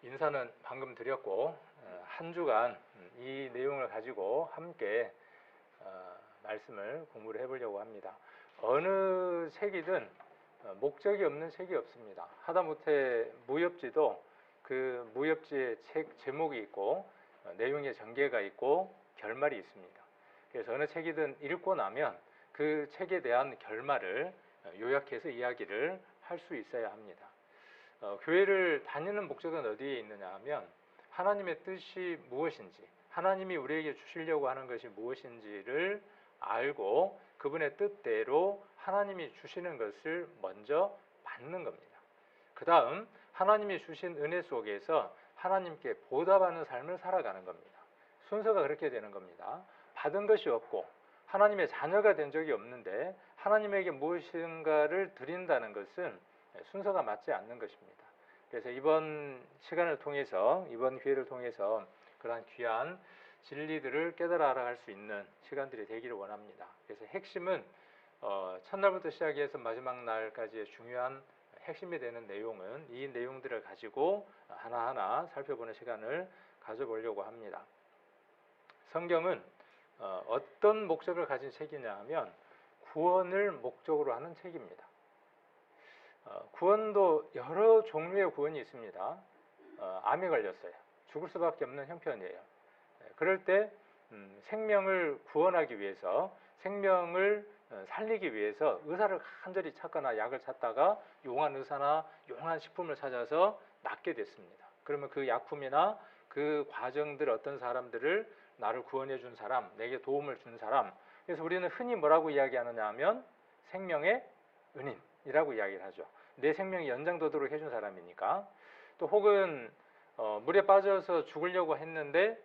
인사는 방금 드렸고 한 주간 이 내용을 가지고 함께 말씀을 공부를 해보려고 합니다. 어느 책이든 목적이 없는 책이 없습니다. 하다못해 무협지도 그 무협지의 책 제목이 있고 내용의 전개가 있고 결말이 있습니다. 그래서 어느 책이든 읽고 나면 그 책에 대한 결말을 요약해서 이야기를 할 수 있어야 합니다. 교회를 다니는 목적은 어디에 있느냐 하면 하나님의 뜻이 무엇인지, 하나님이 우리에게 주시려고 하는 것이 무엇인지를 알고 그분의 뜻대로 하나님이 주시는 것을 먼저 받는 겁니다. 그 다음 하나님이 주신 은혜 속에서 하나님께 보답하는 삶을 살아가는 겁니다. 순서가 그렇게 되는 겁니다. 받은 것이 없고 하나님의 자녀가 된 적이 없는데 하나님에게 무엇인가를 드린다는 것은 순서가 맞지 않는 것입니다. 그래서 이번 시간을 통해서, 이번 기회를 통해서 그러한 귀한 진리들을 깨달아 알아갈 수 있는 시간들이 되기를 원합니다. 그래서 핵심은 첫날부터 시작해서 마지막 날까지의 중요한 핵심이 되는 내용은 이 내용들을 가지고 하나하나 살펴보는 시간을 가져보려고 합니다. 성경은 어떤 목적을 가진 책이냐 하면 구원을 목적으로 하는 책입니다. 구원도 여러 종류의 구원이 있습니다. 암에 걸렸어요. 죽을 수밖에 없는 형편이에요. 그럴 때 생명을 구원하기 위해서, 생명을 살리기 위해서 의사를 간절히 찾거나 약을 찾다가 용한 의사나 용한 식품을 찾아서 낫게 됐습니다. 그러면 그 약품이나 그 과정들, 어떤 사람들을 나를 구원해 준 사람, 내게 도움을 준 사람, 그래서 우리는 흔히 뭐라고 이야기하느냐 하면 생명의 은인이라고 이야기를 하죠. 내 생명이 연장되도록 해준 사람이니까. 또 혹은 물에 빠져서 죽으려고 했는데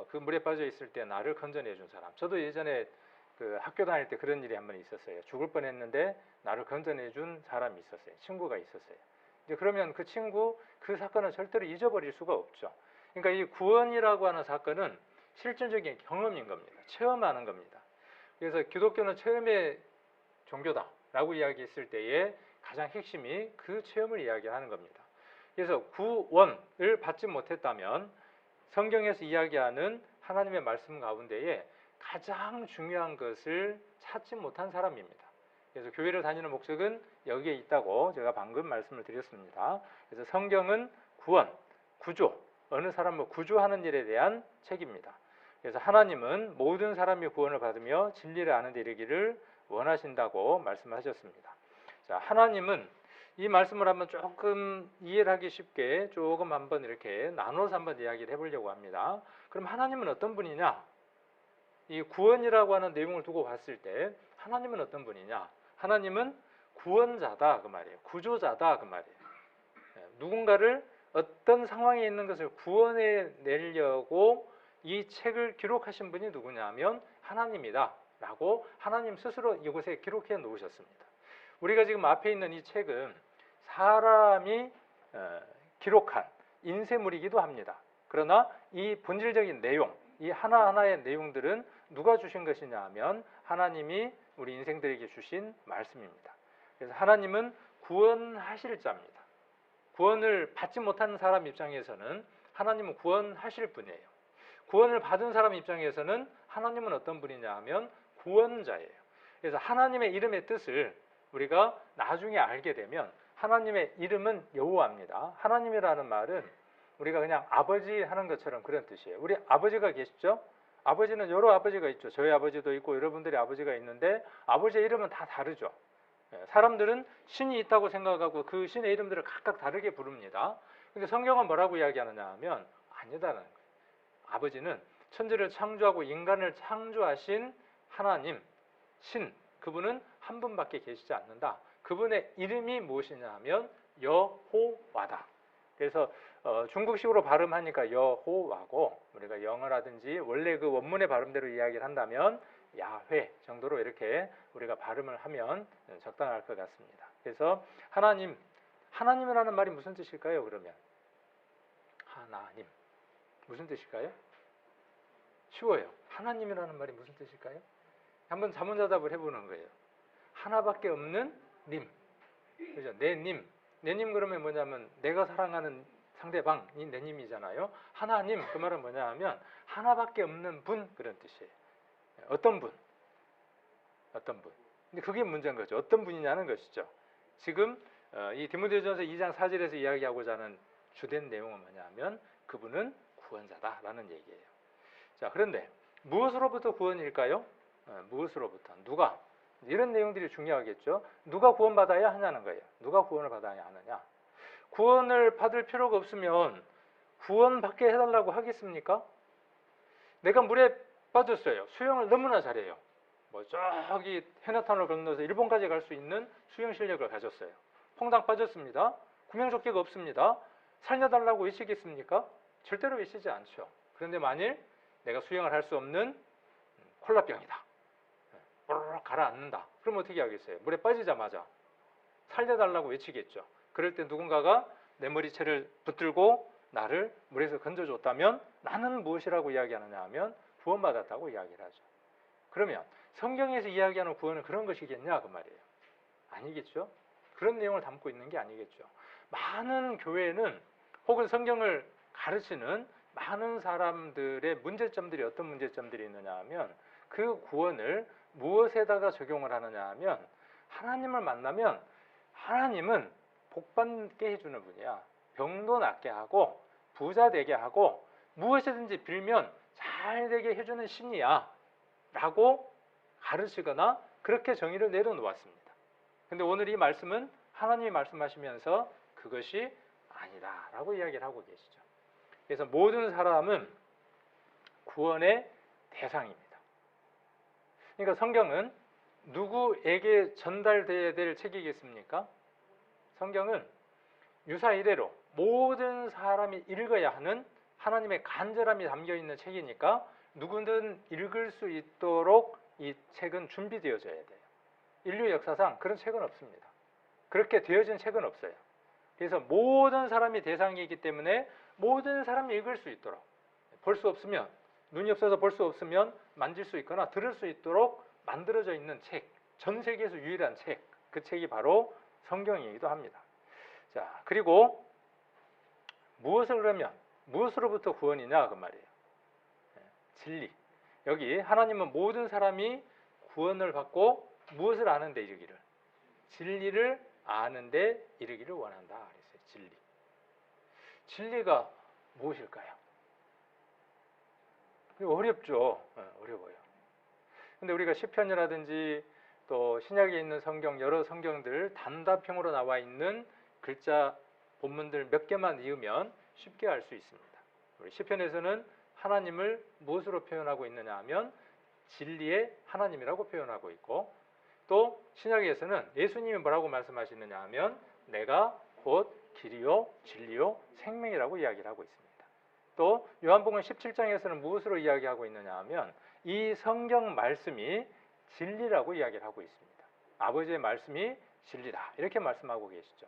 그 물에 빠져 있을 때 나를 건져내 준 사람. 저도 예전에 그 학교 다닐 때 그런 일이 한 번 있었어요. 죽을 뻔했는데 나를 건져내 준 사람이 있었어요. 친구가 있었어요. 이제 그러면 그 친구, 그 사건을 절대로 잊어버릴 수가 없죠. 그러니까 이 구원이라고 하는 사건은 실질적인 경험인 겁니다. 체험하는 겁니다. 그래서 기독교는 체험의 종교다라고 이야기했을 때에 가장 핵심이 그 체험을 이야기하는 겁니다. 그래서 구원을 받지 못했다면 성경에서 이야기하는 하나님의 말씀 가운데에 가장 중요한 것을 찾지 못한 사람입니다. 그래서 교회를 다니는 목적은 여기에 있다고 제가 방금 말씀을 드렸습니다. 그래서 성경은 구원, 구조, 어느 사람을 구조하는 일에 대한 책입니다. 그래서 하나님은 모든 사람이 구원을 받으며 진리를 아는 데 이르기를 원하신다고 말씀하셨습니다. 자, 하나님은 이 말씀을 한번 조금 이해를 하기 쉽게 조금 한번 이렇게 나눠서 한번 이야기를 해보려고 합니다. 그럼 하나님은 어떤 분이냐? 이 구원이라고 하는 내용을 두고 봤을 때 하나님은 어떤 분이냐? 하나님은 구원자다 그 말이에요. 구조자다 그 말이에요. 누군가를 어떤 상황에 있는 것을 구원해 내려고 이 책을 기록하신 분이 누구냐 하면 하나님이다 라고 하나님 스스로 이곳에 기록해 놓으셨습니다. 우리가 지금 앞에 있는 이 책은 사람이 기록한 인쇄물이기도 합니다. 그러나 이 본질적인 내용, 이 하나하나의 내용들은 누가 주신 것이냐 하면 하나님이 우리 인생들에게 주신 말씀입니다. 그래서 하나님은 구원하실 자입니다. 구원을 받지 못하는 사람 입장에서는 하나님은 구원하실 분이에요. 구원을 받은 사람 입장에서는 하나님은 어떤 분이냐 하면 구원자예요. 그래서 하나님의 이름의 뜻을 우리가 나중에 알게 되면 하나님의 이름은 여호와입니다. 하나님이라는 말은 우리가 그냥 아버지 하는 것처럼 그런 뜻이에요. 우리 아버지가 계시죠? 아버지는 여러 아버지가 있죠. 저희 아버지도 있고 여러분들의 아버지가 있는데 아버지의 이름은 다 다르죠. 사람들은 신이 있다고 생각하고 그 신의 이름들을 각각 다르게 부릅니다. 근데 성경은 뭐라고 이야기하느냐 하면 아니다라는 거예요. 아버지는 천지를 창조하고 인간을 창조하신 하나님, 신, 그분은 한 분밖에 계시지 않는다. 그분의 이름이 무엇이냐 하면 여호와다. 그래서 중국식으로 발음하니까 여호와고 우리가 영어라든지 원래 그 원문의 발음대로 이야기를 한다면 야훼 정도로 이렇게 우리가 발음을 하면 적당할 것 같습니다. 그래서 하나님이라는 말이 무슨 뜻일까요? 그러면 하나님 무슨 뜻일까요? 쉬워요. 하나님이라는 말이 무슨 뜻일까요? 한번 자문자답을 해보는 거예요. 하나밖에 없는 님, 그죠? 내 님 그러면 뭐냐면 내가 사랑하는 상대방이 내님이잖아요. 하나님, 그 말은 뭐냐 하면 하나밖에 없는 분, 그런 뜻이에요. 어떤 분, 어떤 분. 근데 그게 문제인 거죠. 어떤 분이냐는 것이죠. 지금 이 디모데전서 2장 4절에서 이야기하고자 하는 주된 내용은 뭐냐 하면 그분은 구원자다라는 얘기예요. 자, 그런데 무엇으로부터 구원일까요? 무엇으로부터? 누가? 이런 내용들이 중요하겠죠. 누가 구원받아야 하냐는 거예요. 누가 구원을 받아야 하느냐? 구원을 받을 필요가 없으면 구원받게 해달라고 하겠습니까? 내가 물에 빠졌어요. 수영을 너무나 잘해요. 뭐 저기 해나탄을 건너서 일본까지 갈 수 있는 수영 실력을 가졌어요. 퐁당 빠졌습니다. 구명조끼가 없습니다. 살려달라고 외치겠습니까? 절대로 외치지 않죠. 그런데 만일 내가 수영을 할 수 없는 콜라병이다. 뽀로록 가라앉는다. 그럼 어떻게 하겠어요? 물에 빠지자마자 살려달라고 외치겠죠. 그럴 때 누군가가 내 머리채를 붙들고 나를 물에서 건져줬다면 나는 무엇이라고 이야기하느냐 하면 구원받았다고 이야기를 하죠. 그러면 성경에서 이야기하는 구원은 그런 것이겠냐 그 말이에요. 아니겠죠. 그런 내용을 담고 있는 게 아니겠죠. 많은 교회는 혹은 성경을 가르치는 많은 사람들의 문제점들이 어떤 문제점들이 있느냐 하면 그 구원을 무엇에다가 적용을 하느냐 하면 하나님을 만나면 하나님은 복받게 해주는 분이야. 병도 낫게 하고 부자 되게 하고 무엇이든지 빌면 잘 되게 해주는 신이야 라고 가르치거나 그렇게 정의를 내려놓았습니다. 근데 오늘 이 말씀은 하나님이 말씀하시면서 그것이 아니다 라고 이야기를 하고 계시죠. 그래서 모든 사람은 구원의 대상입니다. 그러니까 성경은 누구에게 전달되어야 될 책이겠습니까? 성경은 유사 이래로 모든 사람이 읽어야 하는 하나님의 간절함이 담겨있는 책이니까 누구든 읽을 수 있도록 이 책은 준비되어져야 돼요. 인류 역사상 그런 책은 없습니다. 그렇게 되어진 책은 없어요. 그래서 모든 사람이 대상이기 때문에 모든 사람이 읽을 수 있도록 볼 수 없으면 눈이 없어서 볼 수 없으면 만질 수 있거나 들을 수 있도록 만들어져 있는 책, 전 세계에서 유일한 책, 그 책이 바로 성경이기도 합니다. 자, 그리고 무엇을 그러면 무엇으로부터 구원이냐 그 말이에요. 진리. 여기 하나님은 모든 사람이 구원을 받고 무엇을 아는 데 이르기를 진리를 아는 데 이르기를 원한다 그랬어요. 진리. 진리가 무엇일까요? 어렵죠. 어려워요. 근데 우리가 시편이라든지 또 신약에 있는 성경 여러 성경들 단답형으로 나와 있는 글자 본문들 몇 개만 이으면 쉽게 알 수 있습니다. 우리 시편에서는 하나님을 무엇으로 표현하고 있느냐 하면 진리의 하나님이라고 표현하고 있고 또 신약에서는 예수님이 뭐라고 말씀하시느냐 하면 내가 곧 길이요 진리요 생명이라고 이야기를 하고 있습니다. 또 요한복음 17장에서는 무엇으로 이야기하고 있느냐 하면 이 성경 말씀이 진리라고 이야기를 하고 있습니다. 아버지의 말씀이 진리다 이렇게 말씀하고 계시죠.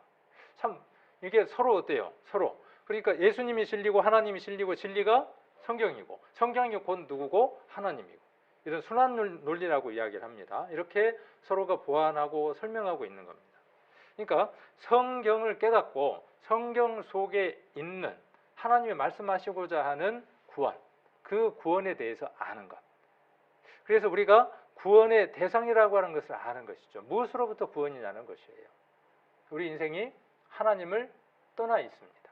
참 이게 서로 어때요? 서로. 그러니까 예수님이 진리고 하나님이 진리고 진리가 성경이고 성경이 곧 누구고 하나님이고 이런 순환 논리라고 이야기를 합니다. 이렇게 서로가 보완하고 설명하고 있는 겁니다. 그러니까 성경을 깨닫고 성경 속에 있는 하나님이 말씀하시고자 하는 구원, 그 구원에 대해서 아는 것. 그래서 우리가 구원의 대상이라고 하는 것을 아는 것이죠. 무엇으로부터 구원이냐는 것이에요. 우리 인생이 하나님을 떠나 있습니다.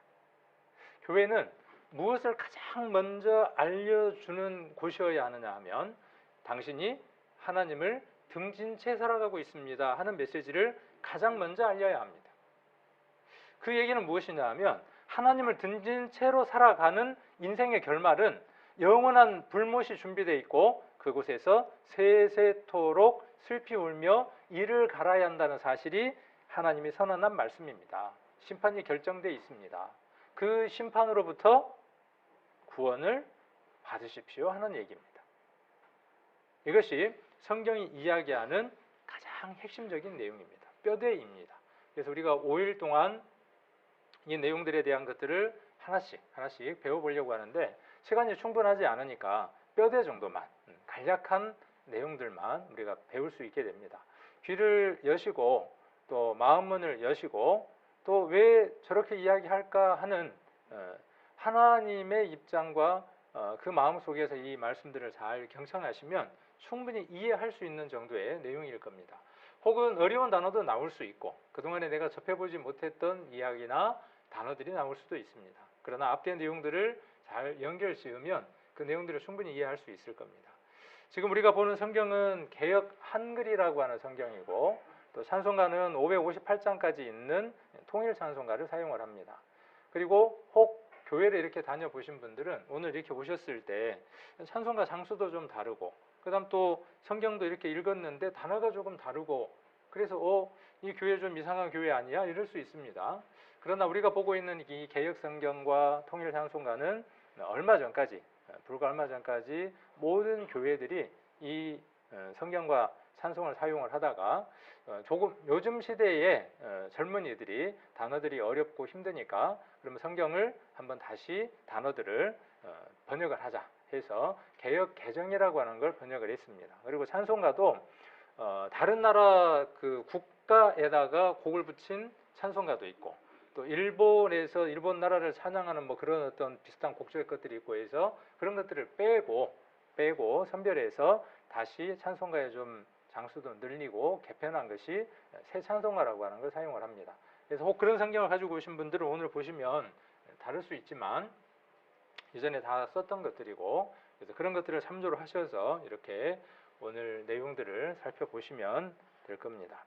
교회는 무엇을 가장 먼저 알려주는 곳이어야 하느냐 하면 당신이 하나님을 등진 채 살아가고 있습니다 하는 메시지를 가장 먼저 알려야 합니다. 그 얘기는 무엇이냐 하면 하나님을 등진 채로 살아가는 인생의 결말은 영원한 불못이 준비되어 있고 그곳에서 세세토록 슬피 울며 이를 갈아야 한다는 사실이 하나님이 선언한 말씀입니다. 심판이 결정되어 있습니다. 그 심판으로부터 구원을 받으십시오 하는 얘기입니다. 이것이 성경이 이야기하는 가장 핵심적인 내용입니다. 뼈대입니다. 그래서 우리가 5일 동안 이 내용들에 대한 것들을 하나씩 배워보려고 하는데 시간이 충분하지 않으니까 뼈대 정도만 간략한 내용들만 우리가 배울 수 있게 됩니다. 귀를 여시고 또 마음문을 여시고 또 왜 저렇게 이야기할까 하는 하나님의 입장과 그 마음 속에서 이 말씀들을 잘 경청하시면 충분히 이해할 수 있는 정도의 내용일 겁니다. 혹은 어려운 단어도 나올 수 있고 그동안에 내가 접해보지 못했던 이야기나 단어들이 나올 수도 있습니다. 그러나 앞뒤의 내용들을 잘 연결 지으면 그 내용들을 충분히 이해할 수 있을 겁니다. 지금 우리가 보는 성경은 개역 한글이라고 하는 성경이고 또 찬송가는 558장까지 있는 통일 찬송가를 사용을 합니다. 그리고 혹 교회를 이렇게 다녀보신 분들은 오늘 이렇게 오셨을 때 찬송가 장수도 좀 다르고 그 다음 또 성경도 이렇게 읽었는데 단어가 조금 다르고 그래서 이 교회 좀 이상한 교회 아니야? 이럴 수 있습니다. 그러나 우리가 보고 있는 이 개역 성경과 통일 찬송가는 불과 얼마 전까지 모든 교회들이 이 성경과 찬송을 사용을 하다가 조금 요즘 시대의 젊은이들이 단어들이 어렵고 힘드니까 그러면 성경을 한번 다시 단어들을 번역을 하자 해서 개역 개정이라고 하는 걸 번역을 했습니다. 그리고 찬송가도 다른 나라 그 국가에다가 곡을 붙인 찬송가도 있고 또 일본에서 일본 나라를 찬양하는 뭐 그런 어떤 비슷한 곡조의 것들이 있고 해서 그런 것들을 빼고 선별해서 다시 찬송가에 좀 장수도 늘리고 개편한 것이 새 찬송가라고 하는 걸 사용을 합니다. 그래서 혹 그런 성경을 가지고 오신 분들은 오늘 보시면 다를 수 있지만 이전에 다 썼던 것들이고 그래서 그런 것들을 참조를 하셔서 이렇게 오늘 내용들을 살펴보시면 될 겁니다.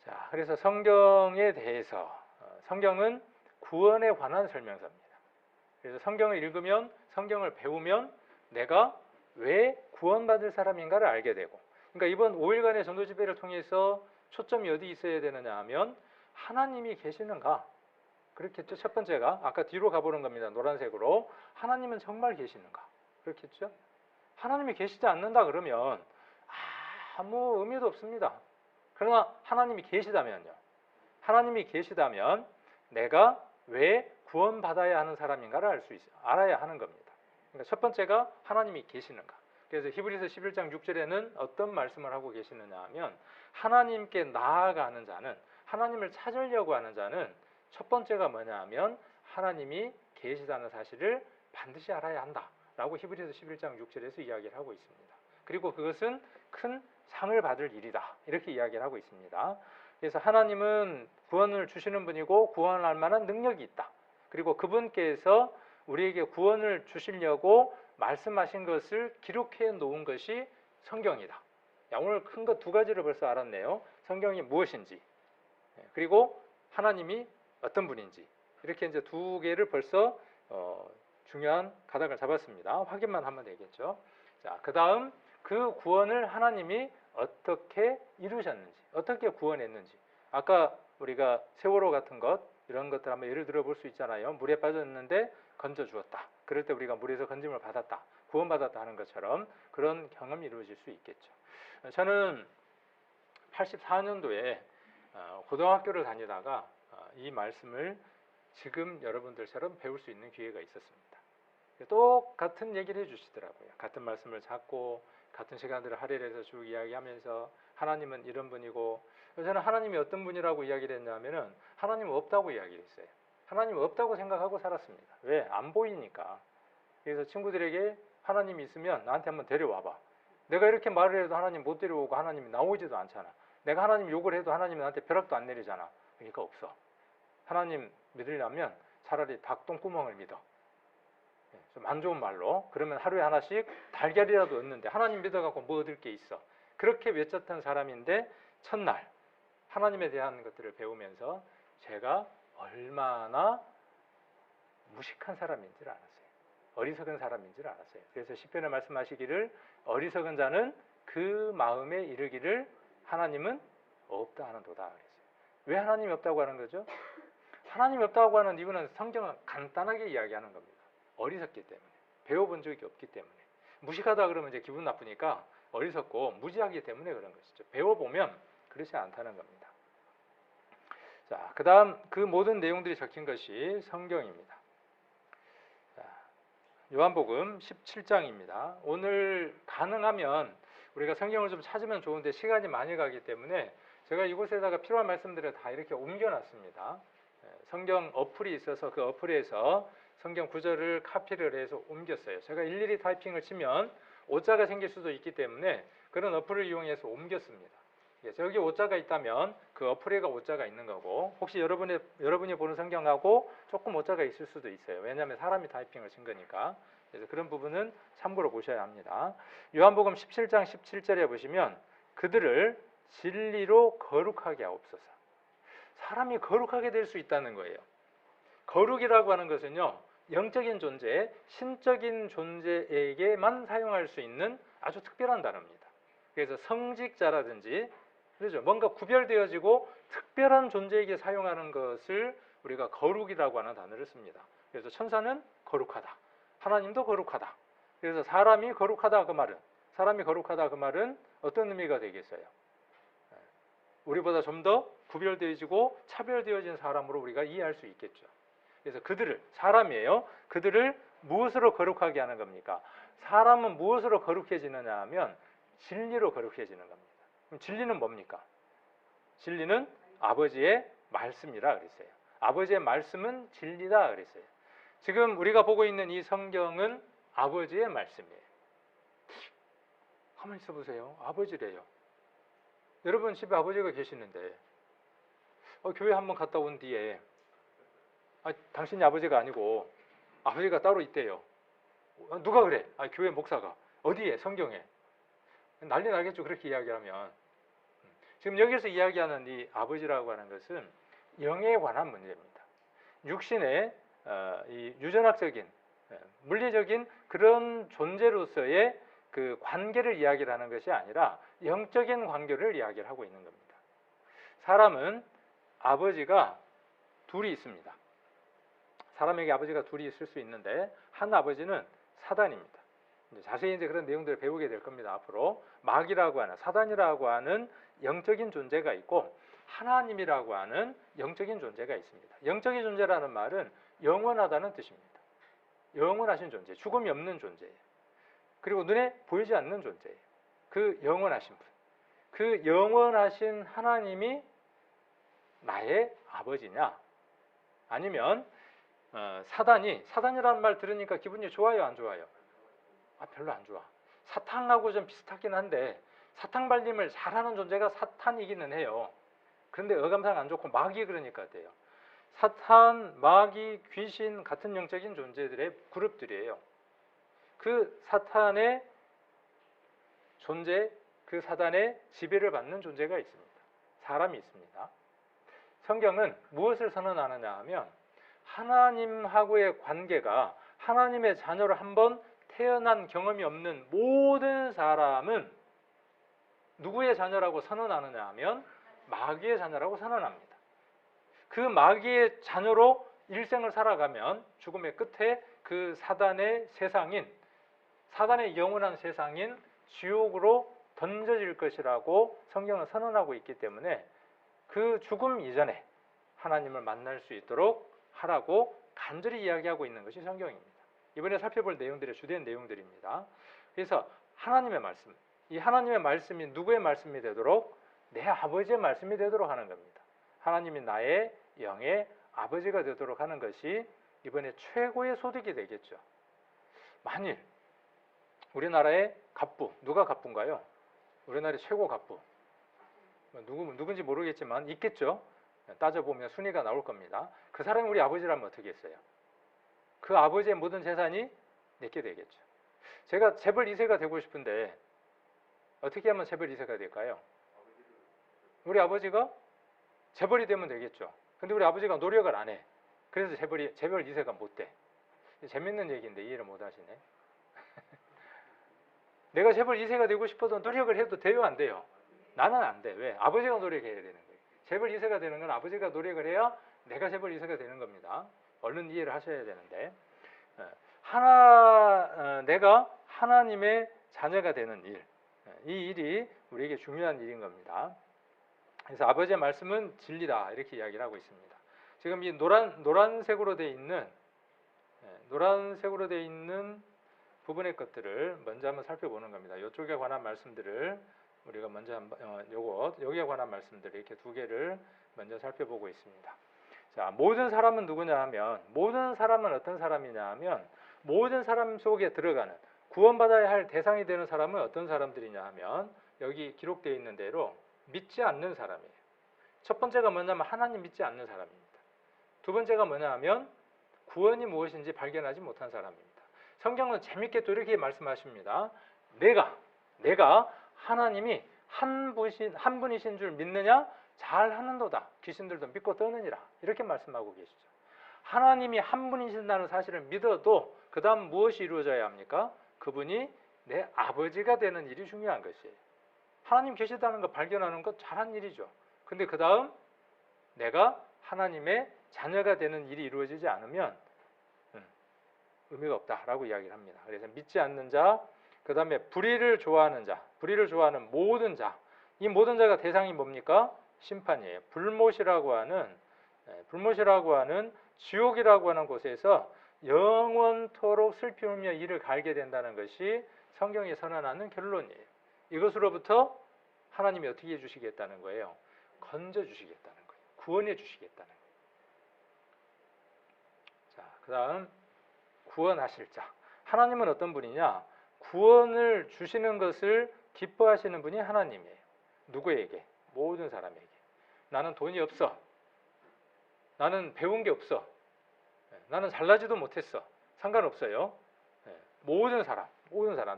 자, 그래서 성경에 대해서 성경은 구원에 관한 설명서입니다. 그래서 성경을 읽으면 성경을 배우면 내가 왜 구원받을 사람인가를 알게 되고 그러니까 이번 5일간의 전도 집회를 통해서 초점이 어디 있어야 되느냐 하면 하나님이 계시는가 그렇겠죠. 첫 번째가 아까 뒤로 가보는 겁니다. 노란색으로 하나님은 정말 계시는가 그렇겠죠. 하나님이 계시지 않는다 그러면 아무 의미도 없습니다. 그러나 하나님이 계시다면요. 하나님이 계시다면 내가 왜 구원받아야 하는 사람인가를 알아야 하는 겁니다. 그러니까 첫 번째가 하나님이 계시는가. 그래서 히브리서 11장 6절에는 어떤 말씀을 하고 계시느냐 하면 하나님께 나아가는 자는 하나님을 찾으려고 하는 자는 첫 번째가 뭐냐 하면 하나님이 계시다는 사실을 반드시 알아야 한다라고 히브리서 11장 6절에서 이야기를 하고 있습니다. 그리고 그것은 큰 상을 받을 일이다 이렇게 이야기를 하고 있습니다. 그래서 하나님은 구원을 주시는 분이고 구원할 만한 능력이 있다. 그리고 그분께서 우리에게 구원을 주시려고 말씀하신 것을 기록해 놓은 것이 성경이다. 야, 오늘 큰 것 두 가지를 벌써 알았네요. 성경이 무엇인지 그리고 하나님이 어떤 분인지 이렇게 이제 두 개를 벌써 중요한 가닥을 잡았습니다. 확인만 하면 되겠죠. 자, 그 다음 그 구원을 하나님이 어떻게 이루셨는지, 어떻게 구원했는지. 아까 우리가 세월호 같은 것 이런 것들 한번 예를 들어 볼 수 있잖아요. 물에 빠졌는데 건져 주었다. 그럴 때 우리가 물에서 건짐을 받았다, 구원받았다 하는 것처럼 그런 경험이 이루어질 수 있겠죠. 저는 84년도에 고등학교를 다니다가 이 말씀을 지금 여러분들처럼 배울 수 있는 기회가 있었습니다. 똑같은 얘기를 해주시더라고요. 같은 말씀을 잡고 같은 시간들을 할애해서 쭉 이야기하면서 하나님은 이런 분이고 저는 하나님이 어떤 분이라고 이야기를 했냐면은 하나님은 없다고 이야기를 했어요. 하나님은 없다고 생각하고 살았습니다. 왜? 안 보이니까. 그래서 친구들에게 하나님이 있으면 나한테 한번 데려와봐. 내가 이렇게 말을 해도 하나님 못 데려오고 하나님이 나오지도 않잖아. 내가 하나님 욕을 해도 하나님이 나한테 벼락도 안 내리잖아. 그러니까 없어. 하나님 믿으려면 차라리 닭똥구멍을 믿어. 좀 안 좋은 말로. 그러면 하루에 하나씩 달걀이라도 얻는데 하나님 믿어갖고 뭐 얻을 게 있어. 그렇게 외쳤던 사람인데 첫날 하나님에 대한 것들을 배우면서 제가 얼마나 무식한 사람인지를 알았어요. 어리석은 사람인지를 알았어요. 그래서 시편에 말씀하시기를 어리석은 자는 그 마음에 이르기를 하나님은 없다 하는도다 그랬어요. 왜 하나님이 없다고 하는 거죠? 하나님이 없다고 하는 이유는 성경은 간단하게 이야기하는 겁니다. 어리석기 때문에. 배워본 적이 없기 때문에. 무식하다 그러면 이제 기분 나쁘니까 어리석고 무지하기 때문에 그런 것이죠. 배워보면 그렇지 않다는 겁니다. 자, 그 다음 그 모든 내용들이 적힌 것이 성경입니다. 자, 요한복음 17장입니다. 오늘 가능하면 우리가 성경을 좀 찾으면 좋은데 시간이 많이 가기 때문에 제가 이곳에다가 필요한 말씀들을 다 이렇게 옮겨놨습니다. 성경 어플이 있어서 그 어플에서 성경 구절을 카피를 해서 옮겼어요. 제가 일일이 타이핑을 치면 오자가 생길 수도 있기 때문에 그런 어플을 이용해서 옮겼습니다. 저기 오자가 있다면 그 어플에가 오자가 있는 거고, 혹시 여러분이 보는 성경하고 조금 오자가 있을 수도 있어요. 왜냐하면 사람이 타이핑을 친 거니까. 그래서 그런 부분은 참고로 보셔야 합니다. 요한복음 17장 17절에 보시면 그들을 진리로 거룩하게 하옵소서. 사람이 거룩하게 될 수 있다는 거예요. 거룩이라고 하는 것은요, 영적인 존재, 신적인 존재에게만 사용할 수 있는 아주 특별한 단어입니다. 그래서 성직자라든지, 그렇죠, 뭔가 구별되어지고 특별한 존재에게 사용하는 것을 우리가 거룩이라고 하는 단어를 씁니다. 그래서 천사는 거룩하다, 하나님도 거룩하다. 그래서 사람이 거룩하다 그 말은 어떤 의미가 되겠어요? 우리보다 좀 더 구별되어지고 차별되어진 사람으로 우리가 이해할 수 있겠죠. 그래서 사람이에요. 그들을 무엇으로 거룩하게 하는 겁니까? 사람은 무엇으로 거룩해지느냐 하면 진리로 거룩해지는 겁니다. 그럼 진리는 뭡니까? 진리는 아버지의 말씀이라 그랬어요. 아버지의 말씀은 진리다 그랬어요. 지금 우리가 보고 있는 이 성경은 아버지의 말씀이에요. 가만히 있어 보세요. 아버지래요. 여러분 집에 아버지가 계시는데 교회 한번 갔다 온 뒤에 당신이 아버지가 아니고 아버지가 따로 있대요. 누가 그래? 교회 목사가. 어디에? 성경에. 난리 나겠죠. 그렇게 이야기하면. 지금 여기서 이야기하는 이 아버지라고 하는 것은 영에 관한 문제입니다. 육신의 이 유전학적인 물리적인 그런 존재로서의 그 관계를 이야기를 하는 것이 아니라 영적인 관계를 이야기를 하고 있는 겁니다. 사람은 아버지가 둘이 있습니다. 사람에게 아버지가 둘이 있을 수 있는데 한 아버지는 사단입니다. 자세히 이제 그런 내용들을 배우게 될 겁니다. 앞으로 마귀라고 하는, 사단이라고 하는 영적인 존재가 있고 하나님이라고 하는 영적인 존재가 있습니다. 영적인 존재라는 말은 영원하다는 뜻입니다. 영원하신 존재, 죽음이 없는 존재예요. 그리고 눈에 보이지 않는 존재예요. 그 영원하신 분, 그 영원하신 하나님이 나의 아버지냐, 아니면 사단이라는 말 들으니까 기분이 좋아요, 안 좋아요? 별로 안 좋아. 사탄하고 좀 비슷하긴 한데 사탄 발림을 잘하는 존재가 사탄이기는 해요. 그런데 어감상 안 좋고 마귀 그러니까 돼요. 사탄, 마귀, 귀신 같은 영적인 존재들의 그룹들이에요. 그 사탄의 존재, 그 사단의 지배를 받는 존재가 있습니다. 사람이 있습니다. 성경은 무엇을 선언하느냐 하면 하나님하고의 관계가, 하나님의 자녀로 한번 태어난 경험이 없는 모든 사람은 누구의 자녀라고 선언하느냐 하면 마귀의 자녀라고 선언합니다. 그 마귀의 자녀로 일생을 살아가면 죽음의 끝에 그 사단의 세상인, 사단의 영원한 세상인 지옥으로 던져질 것이라고 성경은 선언하고 있기 때문에 그 죽음 이전에 하나님을 만날 수 있도록 하라고 간절히 이야기하고 있는 것이 성경입니다. 이번에 살펴볼 내용들의 주된 내용들입니다. 그래서 하나님의 말씀, 이 하나님의 말씀이 누구의 말씀이 되도록? 내 아버지의 말씀이 되도록 하는 겁니다. 하나님이 나의 영의 아버지가 되도록 하는 것이 이번에 최고의 소득이 되겠죠. 만일 우리나라의 갑부, 누가 갑부인가요? 우리나라의 최고 갑부, 누군지 모르겠지만 있겠죠. 따져보면 순위가 나올 겁니다. 그 사람이 우리 아버지라면 어떻게 했어요? 그 아버지의 모든 재산이 내게 되겠죠. 제가 재벌 2세가 되고 싶은데 어떻게 하면 재벌 2세가 될까요? 우리 아버지가 재벌이 되면 되겠죠. 근데 우리 아버지가 노력을 안 해. 그래서 재벌 2세가 못 돼. 재밌는 얘기인데 이해를 못 하시네. 내가 재벌 2세가 되고 싶어도 노력을 해도 돼요, 안 돼요? 나는 안 돼. 왜? 아버지가 노력해야 되는 거예요. 재벌 2세가 되는 건 아버지가 노력을 해야 내가 재벌 2세가 되는 겁니다. 얼른 이해를 하셔야 되는데, 내가 하나님의 자녀가 되는 일, 이 일이 우리에게 중요한 일인 겁니다. 그래서 아버지의 말씀은 진리다, 이렇게 이야기를 하고 있습니다. 지금 이 노란색으로 되어 있는 부분의 것들을 먼저 한번 살펴보는 겁니다. 이쪽에 관한 말씀들을 우리가 먼저 여기에 관한 말씀들 이렇게 두 개를 먼저 살펴보고 있습니다. 자, 모든 사람은 누구냐 하면, 모든 사람은 어떤 사람이냐 하면, 모든 사람 속에 들어가는, 구원받아야 할 대상이 되는 사람은 어떤 사람들이냐 하면, 여기 기록되어 있는 대로 믿지 않는 사람이에요. 첫 번째가 뭐냐면 하나님 믿지 않는 사람입니다. 두 번째가 뭐냐 하면 구원이 무엇인지 발견하지 못한 사람입니다. 성경은 재밌게 또 이렇게 말씀하십니다. 내가 하나님이 한 분이신 줄 믿느냐? 잘하는도다. 귀신들도 믿고 떠느니라. 이렇게 말씀하고 계시죠. 하나님이 한 분이신다는 사실을 믿어도 그 다음 무엇이 이루어져야 합니까? 그분이 내 아버지가 되는 일이 중요한 것이에요. 하나님 계시다는 거 발견하는 것 잘한 일이죠. 근데 그 다음 내가 하나님의 자녀가 되는 일이 이루어지지 않으면 의미가 없다라고 이야기를 합니다. 그래서 믿지 않는 자, 그 다음에 불의를 좋아하는 자, 불의를 좋아하는 모든 자, 이 모든 자가 대상이 뭡니까? 심판이에요. 불못이라고 하는 지옥이라고 하는 곳에서 영원토록 슬피 울며 이를 갈게 된다는 것이 성경이 선언하는 결론이에요. 이것으로부터 하나님이 어떻게 해주시겠다는 거예요? 건져주시겠다는 거예요. 구원해 주시겠다는 거예요. 자, 그 다음 구원하실 자. 하나님은 어떤 분이냐? 구원을 주시는 것을 기뻐하시는 분이 하나님이에요. 누구에게? 모든 사람에게. 나는 돈이 없어. 나는 배운 게 없어. 나는 잘나지도 못했어. 상관없어요. 모든 사람,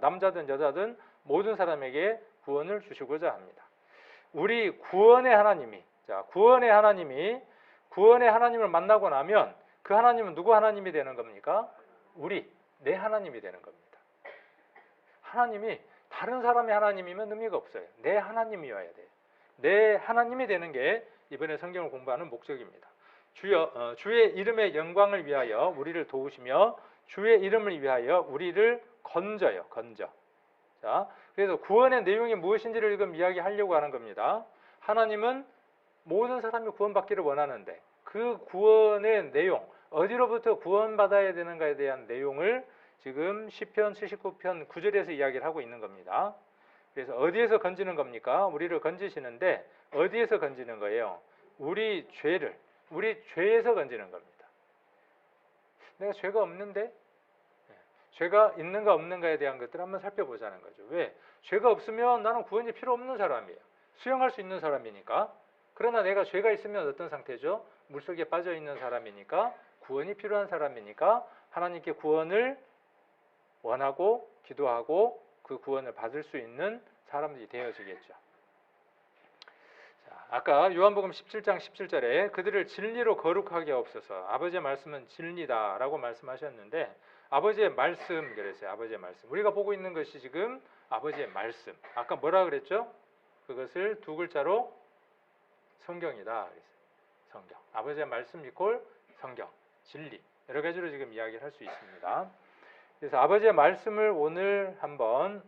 남자든 여자든 모든 사람에게 구원을 주시고자 합니다. 우리 구원의 하나님이 구원의 하나님을 만나고 나면 그 하나님은 누구 하나님이 되는 겁니까? 내 하나님이 되는 겁니다. 하나님이 다른 사람의 하나님이면 의미가 없어요. 내 하나님이어야 돼요. 내 하나님이 되는 게 이번에 성경을 공부하는 목적입니다. 주의 이름의 영광을 위하여 우리를 도우시며 주의 이름을 위하여 우리를 건져. 자, 그래서 구원의 내용이 무엇인지를 지금 이야기하려고 하는 겁니다. 하나님은 모든 사람이 구원받기를 원하는데 그 구원의 내용, 어디로부터 구원받아야 되는가에 대한 내용을 지금 시편 79편 9절에서 이야기를 하고 있는 겁니다. 그래서 어디에서 건지는 겁니까? 우리를 건지시는데 어디에서 건지는 거예요? 우리 죄에서 건지는 겁니다. 내가 죄가 없는데? 죄가 있는가 없는가에 대한 것들을 한번 살펴보자는 거죠. 왜? 죄가 없으면 나는 구원이 필요 없는 사람이에요. 수용할 수 있는 사람이니까. 그러나 내가 죄가 있으면 어떤 상태죠? 물속에 빠져 있는 사람이니까, 구원이 필요한 사람이니까 하나님께 구원을 원하고 기도하고 그 구원을 받을 수 있는 사람들이 되어지겠죠. 자, 아까 요한복음 17장 17절에 그들을 진리로 거룩하게 하옵소서. 아버지의 말씀은 진리다라고 말씀하셨는데 아버지의 말씀 그랬어요. 아버지의 말씀. 우리가 보고 있는 것이 지금 아버지의 말씀. 아까 뭐라 그랬죠? 그것을 두 글자로 성경이다 그랬어요. 성경. 아버지의 말씀 이퀄 성경, 진리. 여러 가지로 지금 이야기를 할 수 있습니다. 그래서 아버지의 말씀을 오늘 한번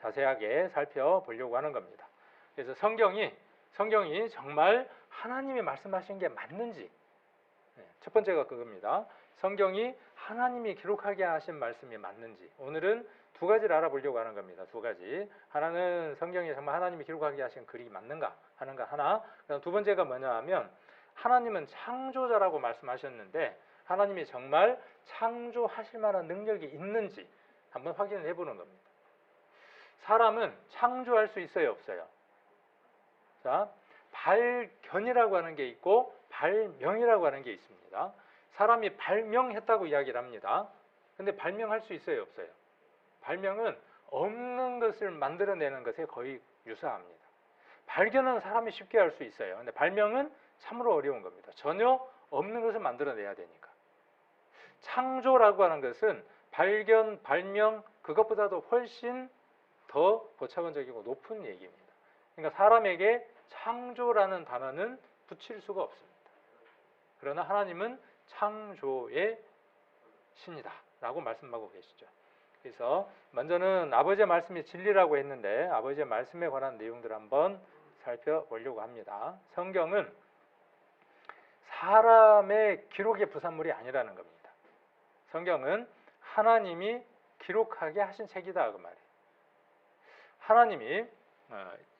자세하게 살펴보려고 하는 겁니다. 그래서 성경이 정말 하나님이 말씀하신 게 맞는지, 첫 번째가 그겁니다. 성경이 하나님이 기록하게 하신 말씀이 맞는지, 오늘은 두 가지를 알아보려고 하는 겁니다. 두 가지. 하나는 성경이 정말 하나님이 기록하게 하신 글이 맞는가 하는 거 하나. 그다음 두 번째가 뭐냐 하면 하나님은 창조자라고 말씀하셨는데 하나님이 정말 창조하실 만한 능력이 있는지 한번 확인을 해보는 겁니다. 사람은 창조할 수 있어요, 없어요? 자, 발견이라고 하는 게 있고 발명이라고 하는 게 있습니다. 사람이 발명했다고 이야기를 합니다. 근데 발명할 수 있어요, 없어요? 발명은 없는 것을 만들어내는 것에 거의 유사합니다. 발견은 사람이 쉽게 할 수 있어요. 근데 발명은 참으로 어려운 겁니다. 전혀 없는 것을 만들어내야 되니까. 창조라고 하는 것은 발견, 발명 그것보다도 훨씬 더 고차원적이고 높은 얘기입니다. 그러니까 사람에게 창조라는 단어는 붙일 수가 없습니다. 그러나 하나님은 창조의 신이다 라고 말씀하고 계시죠. 그래서 먼저는 아버지의 말씀이 진리라고 했는데 아버지의 말씀에 관한 내용들을 한번 살펴보려고 합니다. 성경은 사람의 기록의 부산물이 아니라는 겁니다. 성경은 하나님이 기록하게 하신 책이다 그 말이에요. 하나님이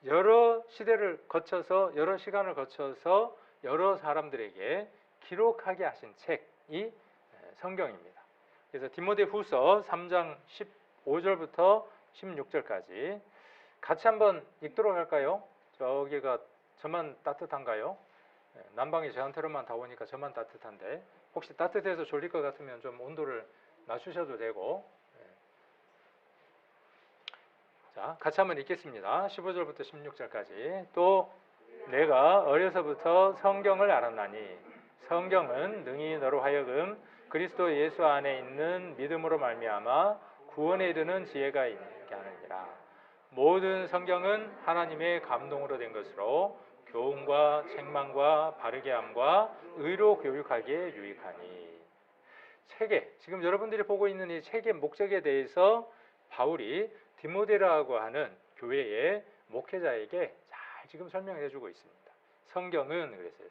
여러 시대를 거쳐서 여러 시간을 거쳐서 여러 사람들에게 기록하게 하신 책이 성경입니다. 그래서 디모데후서 3장 15절부터 16절까지 같이 한번 읽도록 할까요? 저기가 저만 따뜻한가요? 난방이 저한테로만 다 오니까 저만 따뜻한데 혹시 따뜻해서 졸릴 것 같으면 좀 온도를 낮추셔도 되고. 자, 같이 한번 읽겠습니다. 15절부터 16절까지. 또 내가 어려서부터 성경을 알았나니 성경은 능히 너로 하여금 그리스도 예수 안에 있는 믿음으로 말미암아 구원에 이르는 지혜가 있게 하느니라. 모든 성경은 하나님의 감동으로 된 것으로 교훈과 책망과 바르게 함과 의로 교육하기에 유익하니. 책의, 지금 여러분들이 보고 있는 이 책의 목적에 대해서 바울이 디모데라고 하는 교회의 목회자에게 잘 지금 설명을 해주고 있습니다. 성경은 그랬어요.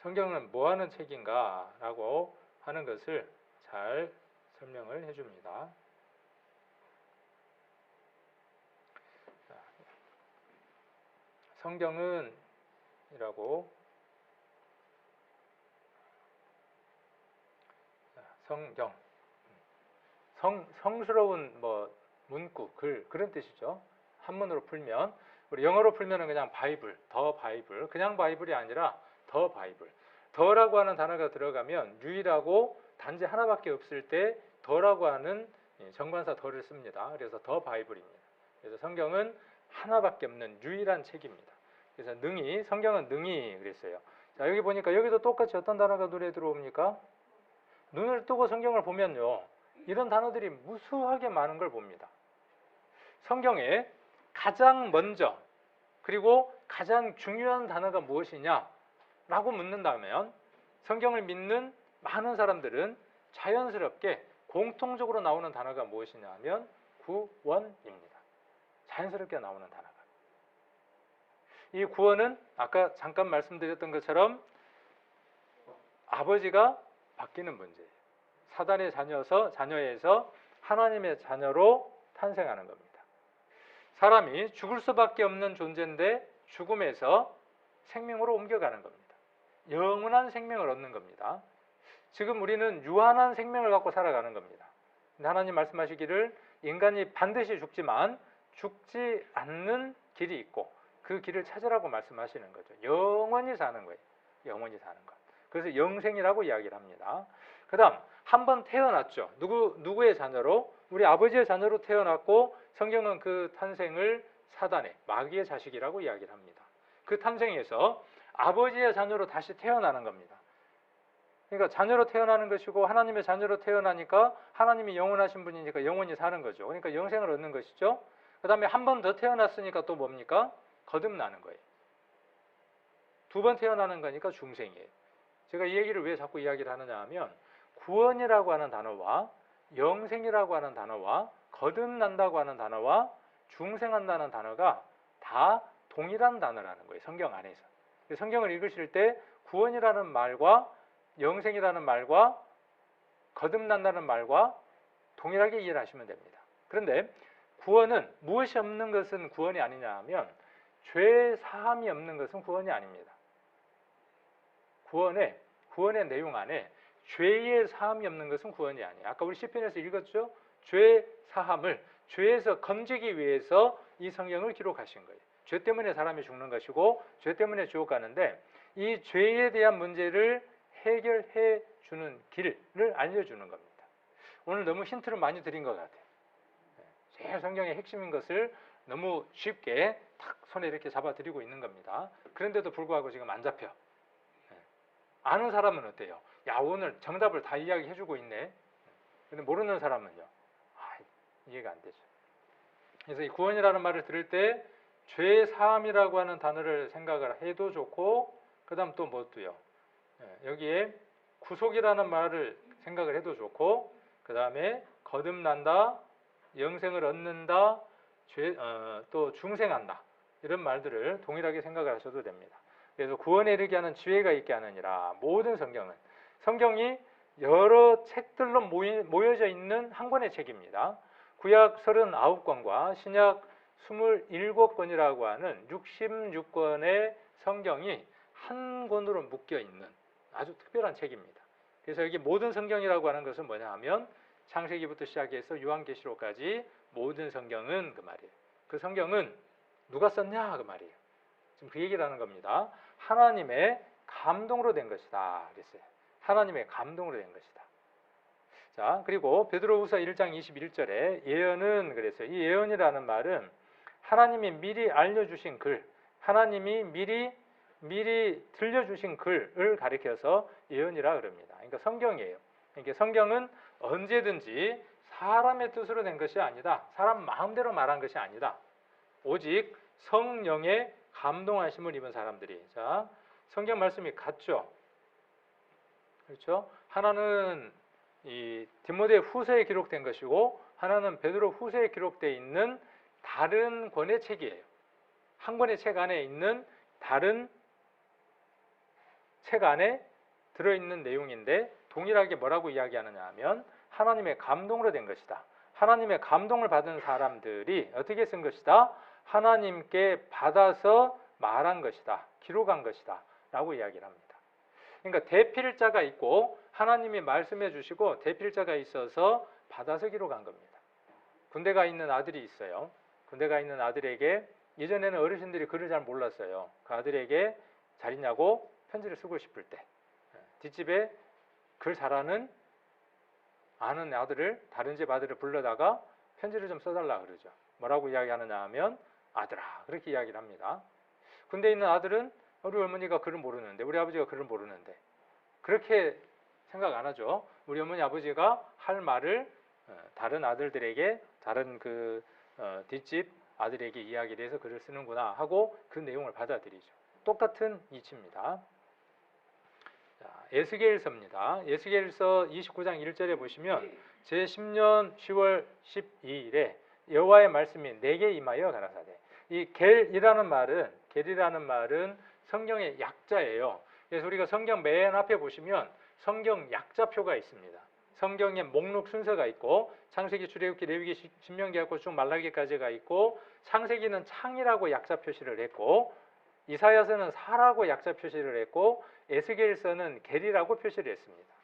성경은 뭐 하는 책인가 라고 하는 것을 잘 설명을 해줍니다. 성경은 이라고 성경 성스러운 뭐 문구 글 그런 뜻이죠. 한문으로 풀면 우리 영어로 풀면은 그냥 바이블, 더 바이블, 그냥 바이블이 아니라 더 바이블. 더라고 하는 단어가 들어가면 유일하고 단지 하나밖에 없을 때 더라고 하는 정관사 더를 씁니다. 그래서 더 바이블입니다. 그래서 성경은 하나밖에 없는 유일한 책입니다. 그래서 성경은 능히 그랬어요. 자, 여기 보니까 여기도 똑같이 어떤 단어가 눈에 들어옵니까? 눈을 뜨고 성경을 보면요, 이런 단어들이 무수하게 많은 걸 봅니다. 성경에 가장 먼저 그리고 가장 중요한 단어가 무엇이냐라고 묻는다면 성경을 믿는 많은 사람들은 자연스럽게 공통적으로 나오는 단어가 무엇이냐 하면 구원입니다. 자연스럽게 나오는 단어가. 이 구원은 아까 잠깐 말씀드렸던 것처럼 아버지가 바뀌는 문제예요. 사단의 자녀에서 하나님의 자녀로 탄생하는 겁니다. 사람이 죽을 수밖에 없는 존재인데 죽음에서 생명으로 옮겨가는 겁니다. 영원한 생명을 얻는 겁니다. 지금 우리는 유한한 생명을 갖고 살아가는 겁니다. 하나님 말씀하시기를 인간이 반드시 죽지만 죽지 않는 길이 있고 그 길을 찾으라고 말씀하시는 거죠. 영원히 사는 거예요. 영원히 사는 것. 그래서 영생이라고 이야기를 합니다. 그 다음 한번 태어났죠. 누구의 자녀로? 우리 아버지의 자녀로 태어났고 성경은 그 탄생을 사단의 마귀의 자식이라고 이야기를 합니다. 그 탄생에서 아버지의 자녀로 다시 태어나는 겁니다. 그러니까 자녀로 태어나는 것이고 하나님의 자녀로 태어나니까 하나님이 영원하신 분이니까 영원히 사는 거죠. 그러니까 영생을 얻는 것이죠. 그 다음에 한 번 더 태어났으니까 또 뭡니까? 거듭나는 거예요. 두 번 태어나는 거니까 중생이에요. 제가 이 얘기를 왜 자꾸 이야기를 하느냐 하면 구원이라고 하는 단어와 영생이라고 하는 단어와 거듭난다고 하는 단어와 중생한다는 단어가 다 동일한 단어라는 거예요. 성경 안에서. 성경을 읽으실 때 구원이라는 말과 영생이라는 말과 거듭난다는 말과 동일하게 이해를 하시면 됩니다. 그런데 구원은 무엇이 없는 것은 구원이 아니냐 하면 죄 사함이 없는 것은 구원이 아닙니다. 구원의 내용 안에 죄의 사함이 없는 것은 구원이 아니에요. 아까 우리 시편에서 읽었죠? 죄 사함을 죄에서 건지기 위해서 이 성경을 기록하신 거예요. 죄 때문에 사람이 죽는 것이고 죄 때문에 지옥 가는데 이 죄에 대한 문제를 해결해 주는 길을 알려주는 겁니다. 오늘 너무 힌트를 많이 드린 것 같아요. 제일 성경의 핵심인 것을 너무 쉽게 탁 손에 이렇게 잡아드리고 있는 겁니다. 그런데도 불구하고 지금 안 잡혀. 아는 사람은 어때요? 야, 오늘 정답을 다 이야기해주고 있네. 근데 모르는 사람은요? 이해가 안 되죠. 그래서 이 구원이라는 말을 들을 때 죄 사함이라고 하는 단어를 생각을 해도 좋고 그 다음 또 뭐도요? 여기에 구속이라는 말을 생각을 해도 좋고 그 다음에 거듭난다, 영생을 얻는다, 또 중생한다 이런 말들을 동일하게 생각을 하셔도 됩니다. 그래서 구원에 이르게 하는 지혜가 있게 하느니라. 모든 성경이 여러 책들로 모여져 있는 한 권의 책입니다. 구약 39권과 신약 27권이라고 하는 66권의 성경이 한 권으로 묶여 있는 아주 특별한 책입니다. 그래서 여기 모든 성경이라고 하는 것은 뭐냐 하면 창세기부터 시작해서 요한계시록까지 모든 성경은 그 말이에요. 그 성경은 누가 썼냐 그 말이에요. 지금 그 얘기를 하는 겁니다. 하나님의 감동으로 된 것이다 그랬어요. 하나님의 감동으로 된 것이다. 자, 그리고 베드로후서 1장 21절에 예언은 그랬어요. 이 예언이라는 말은 하나님이 미리 알려주신 글, 하나님이 미리 들려주신 글을 가리켜서 예언이라 그럽니다. 그러니까 성경이에요. 그러니까 성경은 언제든지 사람의 뜻으로 된 것이 아니다. 사람 마음대로 말한 것이 아니다. 오직 성령의 감동하심을 입은 사람들이. 자, 성경 말씀이 같죠. 그렇죠? 하나는 이 디모데 후서에 기록된 것이고 하나는 베드로 후서에 기록되어 있는 다른 권의 책이에요. 한 권의 책 안에 있는 다른 책 안에 들어있는 내용인데 동일하게 뭐라고 이야기하느냐 하면 하나님의 감동으로 된 것이다. 하나님의 감동을 받은 사람들이 어떻게 쓴 것이다? 하나님께 받아서 말한 것이다. 기록한 것이다. 라고 이야기를 합니다. 그러니까 대필자가 있고 하나님이 말씀해 주시고 대필자가 있어서 받아서 기록한 겁니다. 군대 가 있는 아들이 있어요. 군대 가 있는 아들에게 예전에는 어르신들이 글을 잘 몰랐어요. 그 아들에게 잘 있냐고 편지를 쓰고 싶을 때 뒷집에 글 잘하는 아는 아들을 다른 집 아들을 불러다가 편지를 좀 써달라 그러죠. 뭐라고 이야기하느냐 하면 아들아 그렇게 이야기를 합니다. 군대에 있는 아들은 우리 어머니가 글을 모르는데 우리 아버지가 글을 모르는데 그렇게 생각 안 하죠. 우리 어머니 아버지가 할 말을 다른 아들들에게 다른 그 뒷집 아들에게 이야기를 해서 글을 쓰는구나 하고 그 내용을 받아들이죠. 똑같은 이치입니다. 에스겔서입니다. 에스겔서 29장 1절에 보시면 제10년 10월 12일에 여호와의 말씀이 내게 임하여 가라사대. 이 겔이라는 말은 성경의 약자예요. 그래서 우리가 성경 맨 앞에 보시면 성경 약자표가 있습니다. 성경의 목록 순서가 있고 창세기, 출애굽기, 레위기, 신명기하고 쭉 말라기까지가 있고 창세기는 창이라고 약자 표시를 했고 이사야서는 사라고 약자 표시를 했고 에스겔서는 겔이라고 표시를 했습니다.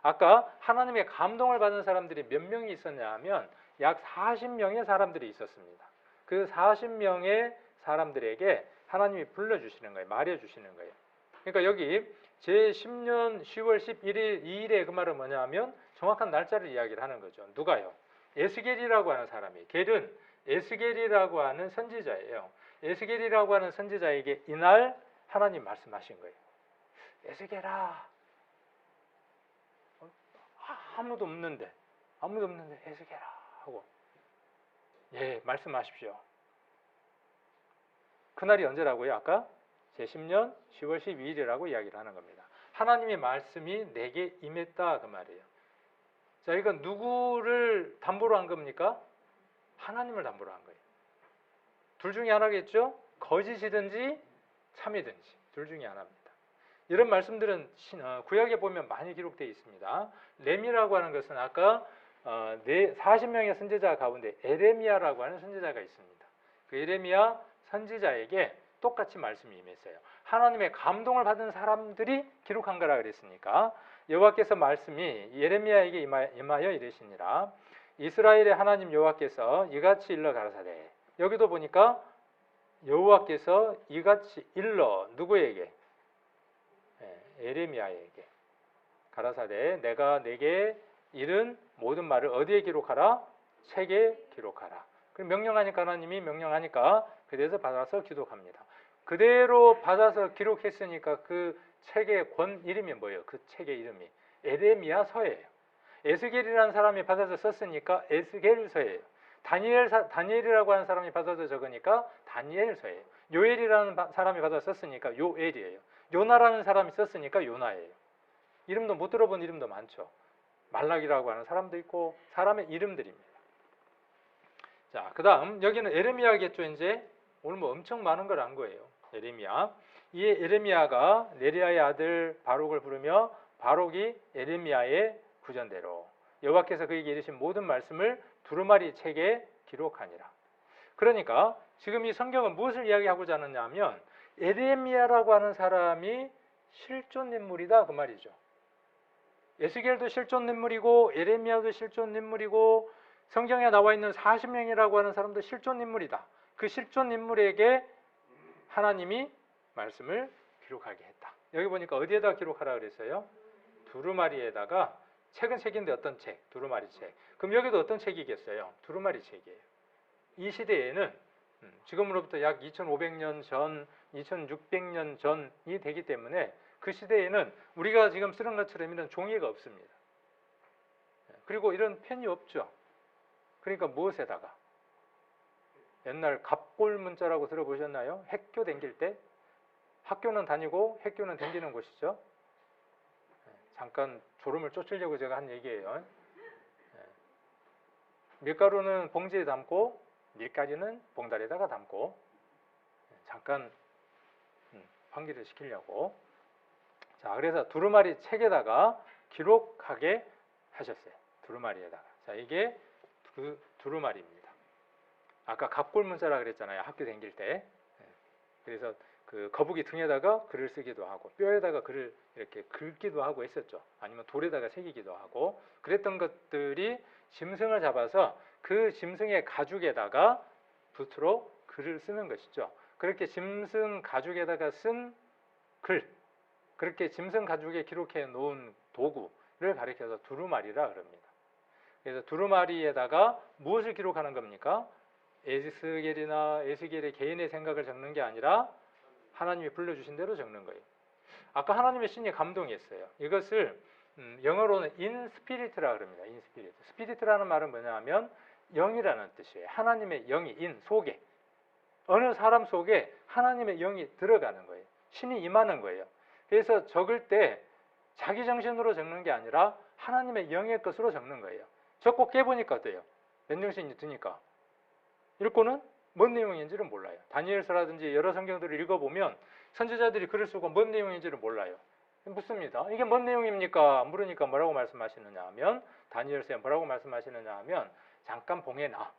아까 하나님의 감동을 받은 사람들이 몇 명이 있었냐 하면 약 40명의 사람들이 있었습니다. 그 40명의 사람들에게 하나님이 불러주시는 거예요. 말해주시는 거예요. 그러니까 여기 제10년 10월 11일 2일에 그 말은 뭐냐 하면 정확한 날짜를 이야기를 하는 거죠. 누가요? 에스겔이라고 하는 사람이. 겔은 에스겔이라고 하는 선지자예요. 에스겔이라고 하는 선지자에게 이날 하나님 말씀하신 거예요. 에스겔아, 아무도 없는데 에스겔아 하고 예 말씀하십시오. 그날이 언제라고요? 아까 제10년 10월 12일이라고 이야기를 하는 겁니다. 하나님의 말씀이 내게 임했다 그 말이에요. 자, 이건 누구를 담보로 한 겁니까? 하나님을 담보로 한 거예요. 둘 중에 하나겠죠? 거짓이든지 참이든지 둘 중에 하나입니다. 이런 말씀들은 구약에 보면 많이 기록되어 있습니다. 렘이라고 하는 것은 아까 40명의 선지자 가운데 에레미야라고 하는 선지자가 있습니다. 그 에레미야 선지자에게 똑같이 말씀이 임했어요. 하나님의 감동을 받은 사람들이 기록한 거라 그랬으니까 여호와께서 말씀이 예레미야에게 임하여 이르시니라. 이스라엘의 하나님 여호와께서 이같이 일러 가라사대. 여기도 보니까 여호와께서 이같이 일러 누구에게? 예레미야에게 가라사대 내가 내게 이른 모든 말을 어디에 기록하라? 책에 기록하라. 그럼 명령하니까 하나님이 명령하니까 그대로 받아서 기록합니다. 그대로 받아서 기록했으니까 그 책의 권 이름이 뭐예요? 그 책의 이름이 에레미야서예요. 에스겔이라는 사람이 받아서 썼으니까 에스겔서예요. 다니엘이라고 하는 사람이 받아서 적으니까 다니엘서예요. 요엘이라는 사람이 받아서 썼으니까 요엘이에요. 요나라는 사람이 썼으니까 요나예요. 이름도 못 들어본 이름도 많죠. 말락이라고 하는 사람도 있고 사람의 이름들입니다. 자, 그 다음 여기는 에레미야겠죠. 이제 오늘 뭐 엄청 많은 걸 안 거예요. 에레미야. 이 에레미야가 네리야의 아들 바록을 부르며 바록이 에레미야의 구전대로 여호와께서 그에게 이르신 모든 말씀을 두루마리 책에 기록하니라. 그러니까 지금 이 성경은 무엇을 이야기하고자 하느냐 하면 에레미야라고 하는 사람이 실존 인물이다 그 말이죠. 에스겔도 실존 인물이고 에레미야도 실존 인물이고 성경에 나와 있는 40명이라고 하는 사람도 실존 인물이다. 그 실존 인물에게 하나님이 말씀을 기록하게 했다. 여기 보니까 어디에다 기록하라 그랬어요? 두루마리에다가 책은 책인데 어떤 책? 두루마리 책. 그럼 여기도 어떤 책이겠어요? 두루마리 책이에요. 이 시대에는 지금으로부터 약 2500년 전, 2600년 전이 되기 때문에 그 시대에는 우리가 지금 쓰는 것처럼 이런 종이가 없습니다. 그리고 이런 펜이 없죠. 그러니까 무엇에다가? 옛날 갑골 문자라고 들어보셨나요? 핵교 댕길 때 학교는 다니고 핵교는 댕기는 곳이죠. 잠깐 졸음을 쫓으려고 제가 한 얘기예요. 밀가루는 봉지에 담고 밀가루는 봉다리에다가 담고 잠깐 환기를 시키려고. 자, 그래서 두루마리 책에다가 기록하게 하셨어요. 두루마리에다가. 자, 이게 두루마리입니다. 아까 갑골 문자라 그랬잖아요. 학교 다닐 때. 그래서 그 거북이 등에다가 글을 쓰기도 하고 뼈에다가 글을 이렇게 긁기도 하고 했었죠. 아니면 돌에다가 새기기도 하고 그랬던 것들이 짐승을 잡아서 그 짐승의 가죽에다가 붓으로 글을 쓰는 것이죠. 그렇게 짐승 가죽에다가 쓴 글, 그렇게 짐승 가죽에 기록해 놓은 도구를 가리켜서 두루마리라 그럽니다. 그래서 두루마리에다가 무엇을 기록하는 겁니까? 에스겔의 개인의 생각을 적는 게 아니라 하나님이 불러주신 대로 적는 거예요. 아까 하나님의 신이 감동했어요. 이것을 영어로는 in spirit라 그럽니다. in spirit. spirit라는 말은 뭐냐면 영이라는 뜻이에요. 하나님의 영이 in 속에 어느 사람 속에 하나님의 영이 들어가는 거예요. 신이 임하는 거예요. 그래서 적을 때 자기 정신으로 적는 게 아니라 하나님의 영의 것으로 적는 거예요. 적고 깨보니까 어때요? 맨정신이 드니까 읽고는 뭔 내용인지를 몰라요. 다니엘서라든지 여러 성경들을 읽어보면 선지자들이 글을 쓰고 뭔 내용인지를 몰라요. 묻습니다. 이게 뭔 내용입니까? 물으니까 뭐라고 말씀하시느냐 하면 다니엘서에 뭐라고 말씀하시느냐 하면 잠깐 봉해놔.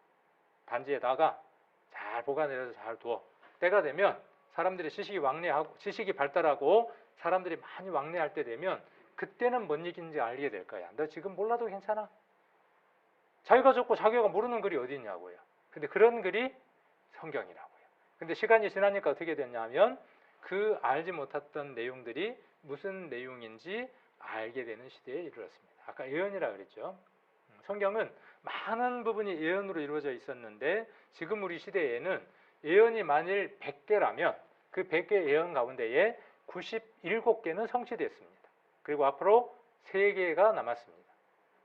단지에다가 잘 보관해서 잘 두어. 때가 되면 사람들이 지식이 발달하고 사람들이 많이 왕래할 때 되면 그때는 뭔 얘기인지 알게 될 거야. 너 지금 몰라도 괜찮아. 자기가 적고 자기가 모르는 글이 어디 있냐고요. 근데 그런 글이 성경이라고요. 근데 시간이 지나니까 어떻게 됐냐면 그 알지 못했던 내용들이 무슨 내용인지 알게 되는 시대에 이르렀습니다. 아까 예언이라 그랬죠. 성경은 많은 부분이 예언으로 이루어져 있었는데 지금 우리 시대에는 예언이 만일 100개라면 그 100개 예언 가운데에 97개는 성취됐습니다. 그리고 앞으로 3개가 남았습니다.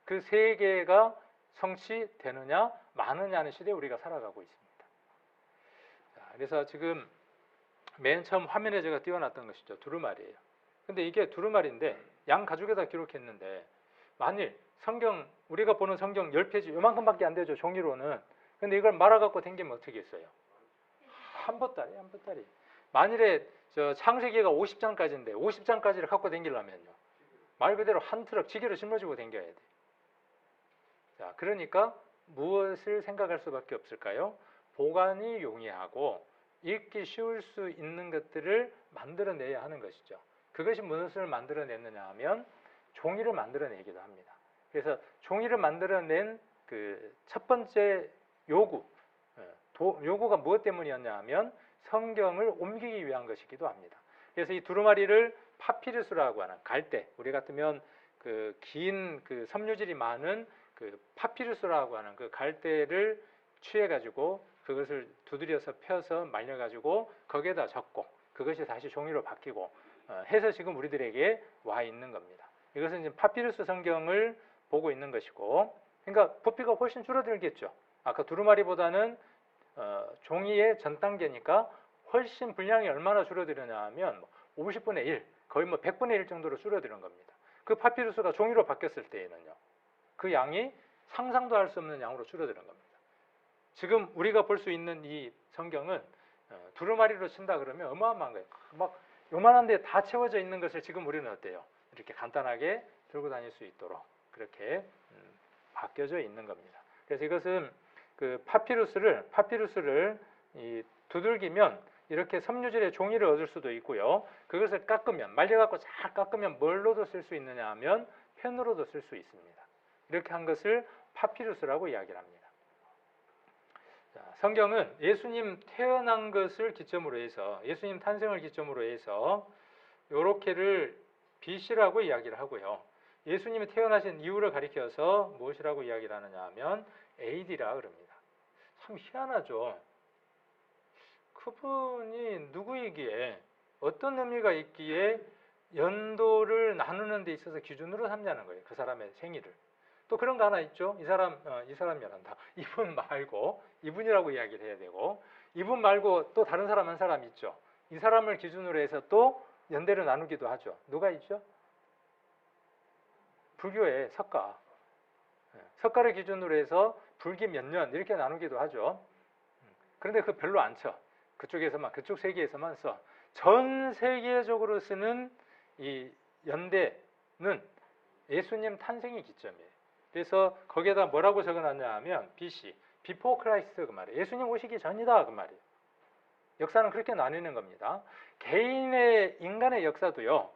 그 3개가 성취되느냐 많으냐는 시대에 우리가 살아가고 있습니다. 자, 그래서 지금 맨 처음 화면에 제가 띄워놨던 것이죠. 두루마리예요. 근데 이게 두루마리인데 양 가죽에다 기록했는데 만일 성경 우리가 보는 성경 10페이지 요만큼밖에 안 되죠. 종이로는. 근데 이걸 말아갖고 댕기면 어떻게 했어요? 한 보따리. 만일에 저 창세기가 50장까지인데 50장까지를 갖고 댕기려면요. 말 그대로 한 트럭 지게로 짊어지고 댕겨야 돼. 자, 그러니까 무엇을 생각할 수밖에 없을까요? 보관이 용이하고 읽기 쉬울 수 있는 것들을 만들어내야 하는 것이죠. 그것이 무엇을 만들어냈느냐 하면 종이를 만들어내기도 합니다. 그래서 종이를 만들어낸 그 첫 번째 요구가 무엇 때문이었냐 하면 성경을 옮기기 위한 것이기도 합니다. 그래서 이 두루마리를 파피루스라고 하는 갈대, 우리 같으면 그 긴 그 섬유질이 많은 그 파피루스라고 하는 그 갈대를 취해가지고 그것을 두드려서 펴서 말려가지고 거기에다 적고 그것이 다시 종이로 바뀌고 해서 지금 우리들에게 와 있는 겁니다. 이것은 지금 파피루스 성경을 보고 있는 것이고, 그러니까 부피가 훨씬 줄어들겠죠. 아까 두루마리보다는 종이의 전 단계니까 훨씬 분량이 얼마나 줄어드느냐 하면 50분의 1, 거의 뭐 100분의 1 정도로 줄어드는 겁니다. 그 파피루스가 종이로 바뀌었을 때에는요. 그 양이 상상도 할 수 없는 양으로 줄어드는 겁니다. 지금 우리가 볼 수 있는 이 성경은 두루마리로 친다 그러면 어마어마한 거예요. 막 요만한 데 다 채워져 있는 것을 지금 우리는 어때요? 이렇게 간단하게 들고 다닐 수 있도록 그렇게 바뀌어져 있는 겁니다. 그래서 이것은 그 파피루스를 이 두들기면 이렇게 섬유질의 종이를 얻을 수도 있고요. 그것을 깎으면 말려갖고 잘 깎으면 뭘로도 쓸 수 있느냐 하면 펜으로도 쓸 수 있습니다. 이렇게 한 것을 파피루스라고 이야기를 합니다. 자, 성경은 예수님 태어난 것을 기점으로 해서 예수님 탄생을 기점으로 해서 요렇게를 BC라고 이야기를 하고요. 예수님이 태어나신 이유를 가리켜서 무엇이라고 이야기를 하느냐 하면 AD라 그럽니다. 참 희한하죠. 그분이 누구이기에 어떤 의미가 있기에 연도를 나누는 데 있어서 기준으로 삼자는 거예요. 그 사람의 생일을. 또 그런 거 하나 있죠. 이 사람이란다. 이분 말고 이분이라고 이야기를 해야 되고 이분 말고 또 다른 사람 한 사람 있죠. 이 사람을 기준으로 해서 또 연대를 나누기도 하죠. 누가 있죠? 불교의 석가. 석가를 기준으로 해서 불기 몇 년 이렇게 나누기도 하죠. 그런데 그 별로 안 쳐. 그쪽에서만 그쪽 세계에서만 써. 전 세계적으로 쓰는 이 연대는 예수님 탄생의 기점이에요. 그래서 거기에다 뭐라고 적어놨냐 하면 BC, Before Christ 그 말이에요. 예수님 오시기 전이다 그 말이에요. 역사는 그렇게 나뉘는 겁니다. 개인의 인간의 역사도요.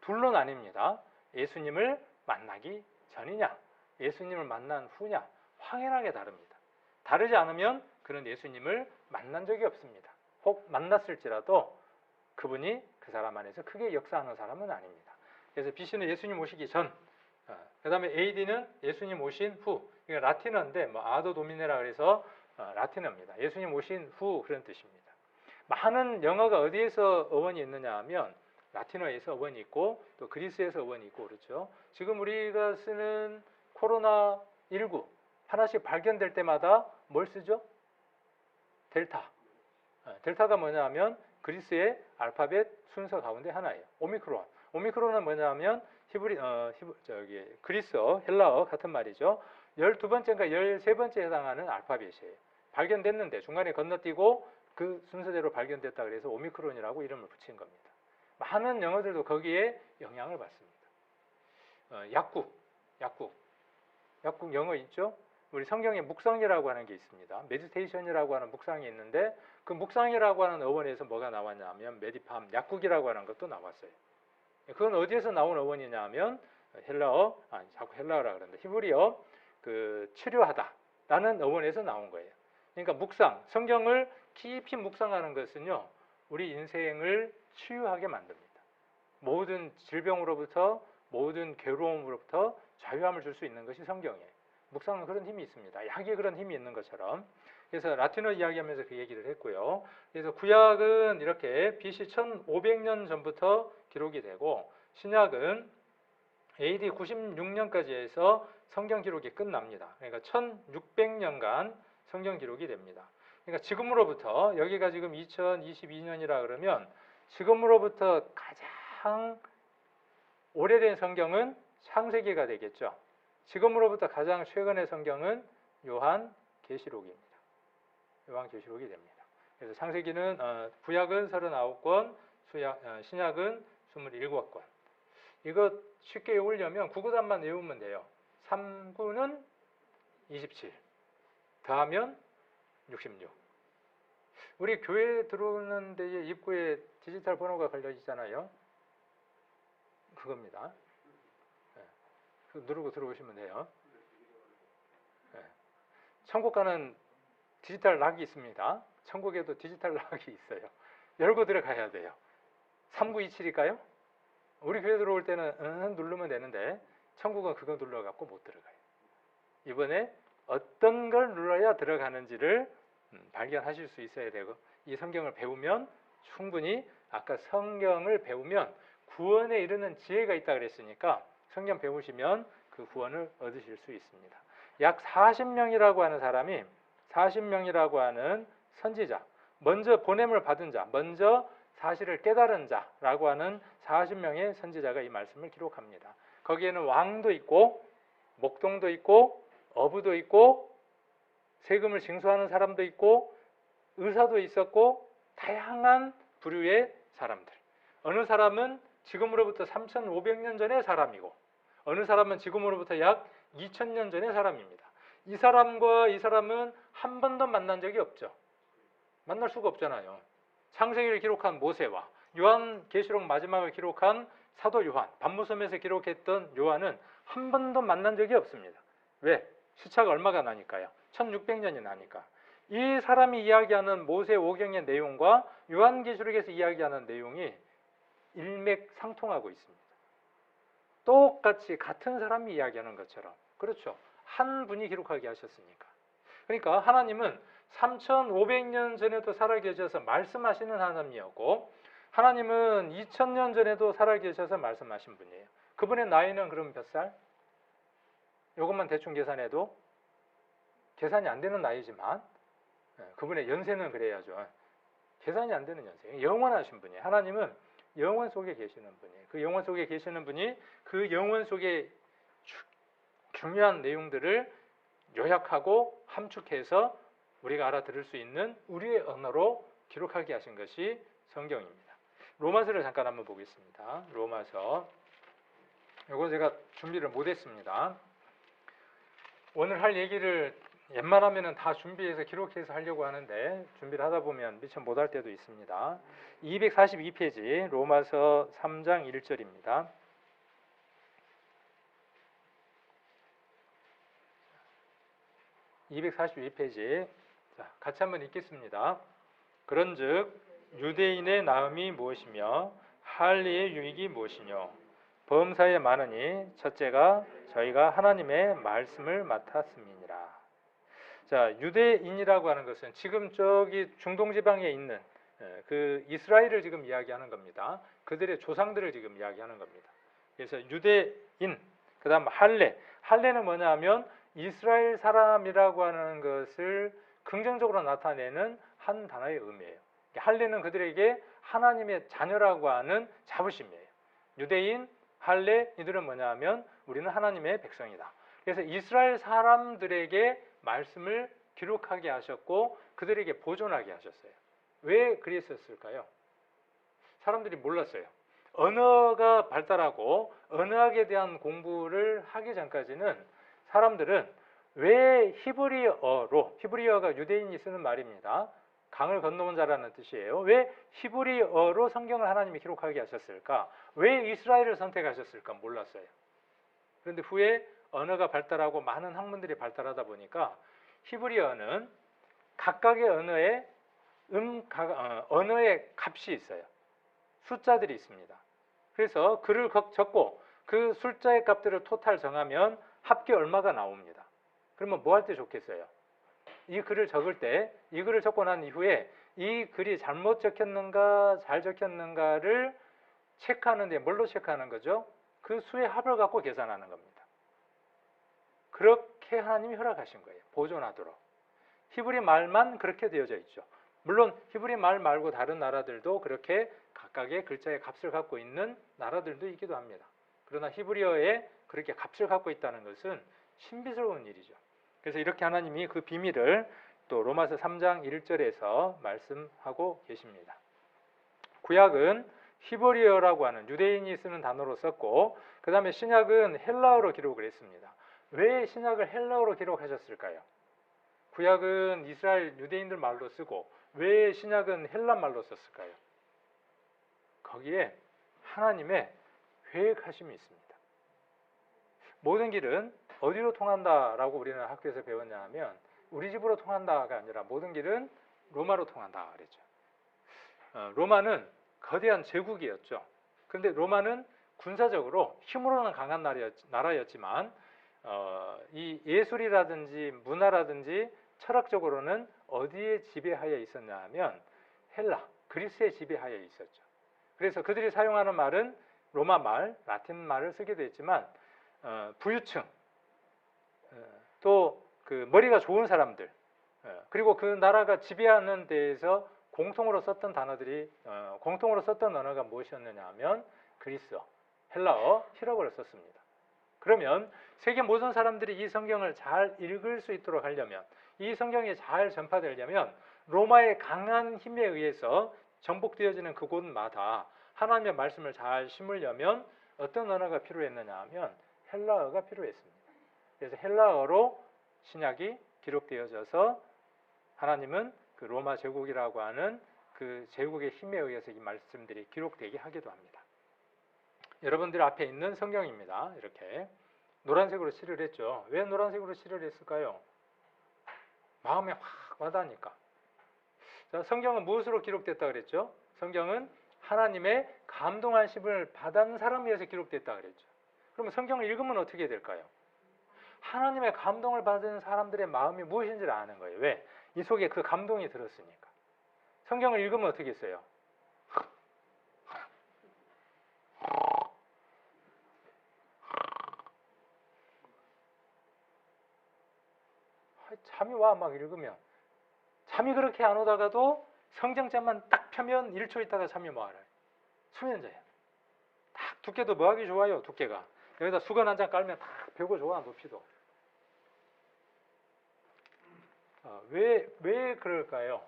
둘로 나뉩니다. 예수님을 만나기 전이냐, 예수님을 만난 후냐 확연하게 다릅니다. 다르지 않으면 그는 예수님을 만난 적이 없습니다. 혹 만났을지라도 그분이 그 사람 안에서 크게 역사하는 사람은 아닙니다. 그래서 BC는 예수님 오시기 전, 그 다음에 AD는 예수님 오신 후. 이거 라틴어인데 뭐 아도 도미네라 그래서 라틴어입니다. 예수님 오신 후 그런 뜻입니다. 많은 영어가 어디에서 어원이 있느냐 하면 라틴어에서 어원이 있고 또 그리스에서 어원이 있고 그렇죠. 지금 우리가 쓰는 코로나19 하나씩 발견될 때마다 뭘 쓰죠? 델타. 델타가 뭐냐 하면 그리스의 알파벳 순서 가운데 하나예요. 오미크론. 오미크론은 뭐냐 하면 그리스어, 헬라어 같은 말이죠. 12번째인가 13번째에 해당하는 알파벳이에요. 발견됐는데 중간에 건너뛰고 그 순서대로 발견됐다 그래서 오미크론이라고 이름을 붙인 겁니다. 많은 영어들도 거기에 영향을 받습니다. 약국 영어 있죠? 우리 성경에 묵상이라고 하는 게 있습니다. 메디테이션이라고 하는 묵상이 있는데 그 묵상이라고 하는 어원에서 뭐가 나왔냐 하면 메디팜, 약국이라고 하는 것도 나왔어요. 그건 어디에서 나온 어원이냐 하면 자꾸 헬라어라 그러는데 히브리어 그 치료하다라는 어원에서 나온 거예요. 그러니까 묵상, 성경을 깊이 묵상하는 것은요. 우리 인생을 치유하게 만듭니다. 모든 질병으로부터 모든 괴로움으로부터 자유함을 줄 수 있는 것이 성경이에요. 묵상은 그런 힘이 있습니다. 약에 그런 힘이 있는 것처럼. 그래서 라틴어 이야기하면서 그 얘기를 했고요. 그래서 구약은 이렇게 BC 1500년 전부터 기록이 되고 신약은 AD 96년까지 해서 성경 기록이 끝납니다. 그러니까 1600년간 성경 기록이 됩니다. 그러니까 지금으로부터 여기가 지금 2022년이라 그러면 지금으로부터 가장 오래된 성경은 창세기가 되겠죠. 지금으로부터 가장 최근의 성경은 요한계시록입니다. 요한계시록이 됩니다. 그래서 창세기는 구약은 39권, 신약은 27권. 이거 쉽게 외우려면 구구단만 외우면 돼요. 3구는 27, 더하면 66. 우리 교회 들어오는 데에 입구에 디지털 번호가 걸려 있잖아요. 그겁니다. 누르고 들어오시면 돼요. 천국 가는 디지털 락이 있습니다. 천국에도 디지털 락이 있어요. 열고 들어가야 돼요. 3927일까요? 우리 교회 들어올 때는 누르면 되는데 천국은 그거 눌러갖고 못 들어가요. 이번에 어떤 걸 눌러야 들어가는지를 발견하실 수 있어야 되고 이 성경을 배우면 충분히 아까 성경을 배우면 구원에 이르는 지혜가 있다 그랬으니까 성경 배우시면 그 구원을 얻으실 수 있습니다. 약 40명이라고 하는 사람이 40명이라고 하는 선지자, 먼저 보냄을 받은 자, 먼저 사실을 깨달은 자라고 하는 40명의 선지자가 이 말씀을 기록합니다. 거기에는 왕도 있고 목동도 있고 어부도 있고 세금을 징수하는 사람도 있고 의사도 있었고 다양한 부류의 사람들. 어느 사람은 지금으로부터 3500년 전의 사람이고 어느 사람은 지금으로부터 약 2000년 전의 사람입니다. 이 사람과 이 사람은 한 번도 만난 적이 없죠. 만날 수가 없잖아요. 창세기를 기록한 모세와 요한계시록 마지막을 기록한 사도 요한, 반모섬에서 기록했던 요한은 한 번도 만난 적이 없습니다. 왜? 시차가 얼마가 나니까요. 1600년이 나니까. 이 사람이 이야기하는 모세 오경의 내용과 요한계시록에서 이야기하는 내용이 일맥상통하고 있습니다. 똑같이 같은 사람이 이야기하는 것처럼. 그렇죠. 한 분이 기록하게 하셨으니까. 그러니까 하나님은 3500년 전에도 살아계셔서 말씀하시는 하나님이었고 하나님은 2000년 전에도 살아계셔서 말씀하신 분이에요. 그분의 나이는 그럼 몇 살? 이것만 대충 계산해도 계산이 안 되는 나이지만 그분의 연세는 그래야죠. 계산이 안 되는 연세. 영원하신 분이에요. 하나님은 영원 속에 계시는 분이에요. 그 영원 속에 계시는 분이 그 영원 속에 중요한 내용들을 요약하고 함축해서 우리가 알아들을 수 있는 우리의 언어로 기록하게 하신 것이 성경입니다. 로마서를 잠깐 한번 보겠습니다. 로마서. 이거 제가 준비를 못했습니다. 오늘 할 얘기를 웬만하면 다 준비해서 기록해서 하려고 하는데 준비를 하다 보면 미처 못할 때도 있습니다. 242페이지 로마서 3장 1절입니다. 242페이지 자, 같이 한번 읽겠습니다. 그런즉 유대인의 나음이 무엇이며 할례의 유익이 무엇이뇨 범사에 많으니 첫째가 저희가 하나님의 말씀을 맡았음이니라. 자, 유대인이라고 하는 것은 지금 저기 중동 지방에 있는 그 이스라엘을 지금 이야기하는 겁니다. 그들의 조상들을 지금 이야기하는 겁니다. 그래서 유대인, 그다음 할례는 뭐냐 하면 이스라엘 사람이라고 하는 것을 긍정적으로 나타내는 한 단어의 의미예요. 할례는 그들에게 하나님의 자녀라고 하는 자부심이에요. 유대인, 할례 이들은 뭐냐 하면 우리는 하나님의 백성이다. 그래서 이스라엘 사람들에게 말씀을 기록하게 하셨고 그들에게 보존하게 하셨어요. 왜 그랬었을까요? 사람들이 몰랐어요. 언어가 발달하고 언어학에 대한 공부를 하기 전까지는 사람들은 왜 히브리어가 유대인이 쓰는 말입니다. 강을 건너온 자라는 뜻이에요. 왜 히브리어로 성경을 하나님이 기록하게 하셨을까? 왜 이스라엘을 선택하셨을까? 몰랐어요. 그런데 후에 언어가 발달하고 많은 학문들이 발달하다 보니까 히브리어는 각각의 언어의 값이 있어요. 숫자들이 있습니다. 그래서 글을 적고 그 숫자의 값들을 토탈 정하면 합계 얼마가 나옵니다. 그러면 뭐 할 때 좋겠어요? 이 글을 적을 때 이 글을 적고 난 이후에 이 글이 잘못 적혔는가 잘 적혔는가를 체크하는데 뭘로 체크하는 거죠? 그 수의 합을 갖고 계산하는 겁니다. 그렇게 하나님이 허락하신 거예요. 보존하도록. 히브리 말만 그렇게 되어져 있죠. 물론 히브리 말 말고 다른 나라들도 그렇게 각각의 글자의 값을 갖고 있는 나라들도 있기도 합니다. 그러나 히브리어에 그렇게 값을 갖고 있다는 것은 신비스러운 일이죠. 그래서 이렇게 하나님이 그 비밀을 또 로마서 3장 1절에서 말씀하고 계십니다. 구약은 히브리어라고 하는 유대인이 쓰는 단어로 썼고 그 다음에 신약은 헬라어로 기록을 했습니다. 왜 신약을 헬라어로 기록하셨을까요? 구약은 이스라엘 유대인들 말로 쓰고 왜 신약은 헬라 말로 썼을까요? 거기에 하나님의 계획하심이 있습니다. 모든 길은 어디로 통한다라고 우리는 학교에서 배웠냐 하면 우리 집으로 통한다가 아니라 모든 길은 로마로 통한다 그랬죠. 로마는 거대한 제국이었죠. 그런데 로마는 군사적으로 힘으로는 강한 나라였지만 이 예술이라든지 문화라든지 철학적으로는 어디에 지배하여 있었냐 하면 그리스의 지배하에 있었죠. 그래서 그들이 사용하는 말은 로마 말, 라틴 말을 쓰기도 했지만 부유층, 또 그 머리가 좋은 사람들, 그리고 그 나라가 지배하는 데에서 공통으로 썼던 단어들이 공통으로 썼던 언어가 무엇이었느냐 하면 그리스어, 헬라어, 히브리어를 썼습니다. 그러면 세계 모든 사람들이 이 성경을 잘 읽을 수 있도록 하려면 이 성경이 잘 전파되려면 로마의 강한 힘에 의해서 정복되어지는 그곳마다 하나님의 말씀을 잘 심으려면 어떤 언어가 필요했느냐 하면 헬라어가 필요했습니다. 그래서 헬라어로 신약이 기록되어져서 하나님은 그 로마 제국이라고 하는 그 제국의 힘에 의해서 이 말씀들이 기록되게 하기도 합니다. 여러분들 앞에 있는 성경입니다. 이렇게 노란색으로 칠을 했죠. 왜 노란색으로 칠을 했을까요? 마음에 확 와닿으니까. 자, 성경은 무엇으로 기록됐다 그랬죠? 성경은 하나님의 감동하심을 받은 사람에 의해서 기록됐다 그랬죠. 그러면 성경을 읽으면 어떻게 될까요? 하나님의 감동을 받은 사람들의 마음이 무엇인지를 아는 거예요. 왜? 이 속에 그 감동이 들었으니까. 성경을 읽으면 어떻게 했어요? 잠이 와, 막 읽으면. 잠이 그렇게 안 오다가도 성경책만 딱 펴면 1초 있다가 잠이 와요. 수면제야. 딱 두께도 뭐하기 좋아요, 두께가. 여기다 수건 한 장 깔면 딱 펴고 좋아, 높이도. 왜 그럴까요?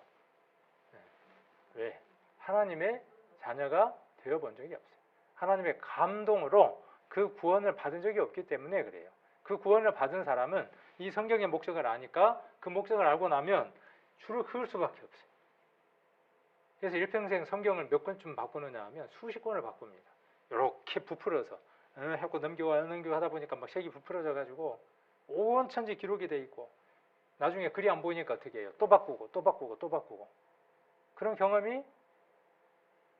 왜? 하나님의 자녀가 되어본 적이 없어요. 하나님의 감동으로 그 구원을 받은 적이 없기 때문에 그래요. 그 구원을 받은 사람은 이 성경의 목적을 아니까 그 목적을 알고 나면 줄을 그을 수밖에 없어요. 그래서 일평생 성경을 몇 권쯤 바꾸느냐 하면 수십 권을 바꿉니다. 이렇게 부풀어서 하고 넘기고 하다 보니까 막 색이 부풀어져 가지고 온 천지 기록이 돼 있고 나중에 글이 안 보이니까 어떻게 해요? 또 바꾸고 또 바꾸고 또 바꾸고. 그런 경험이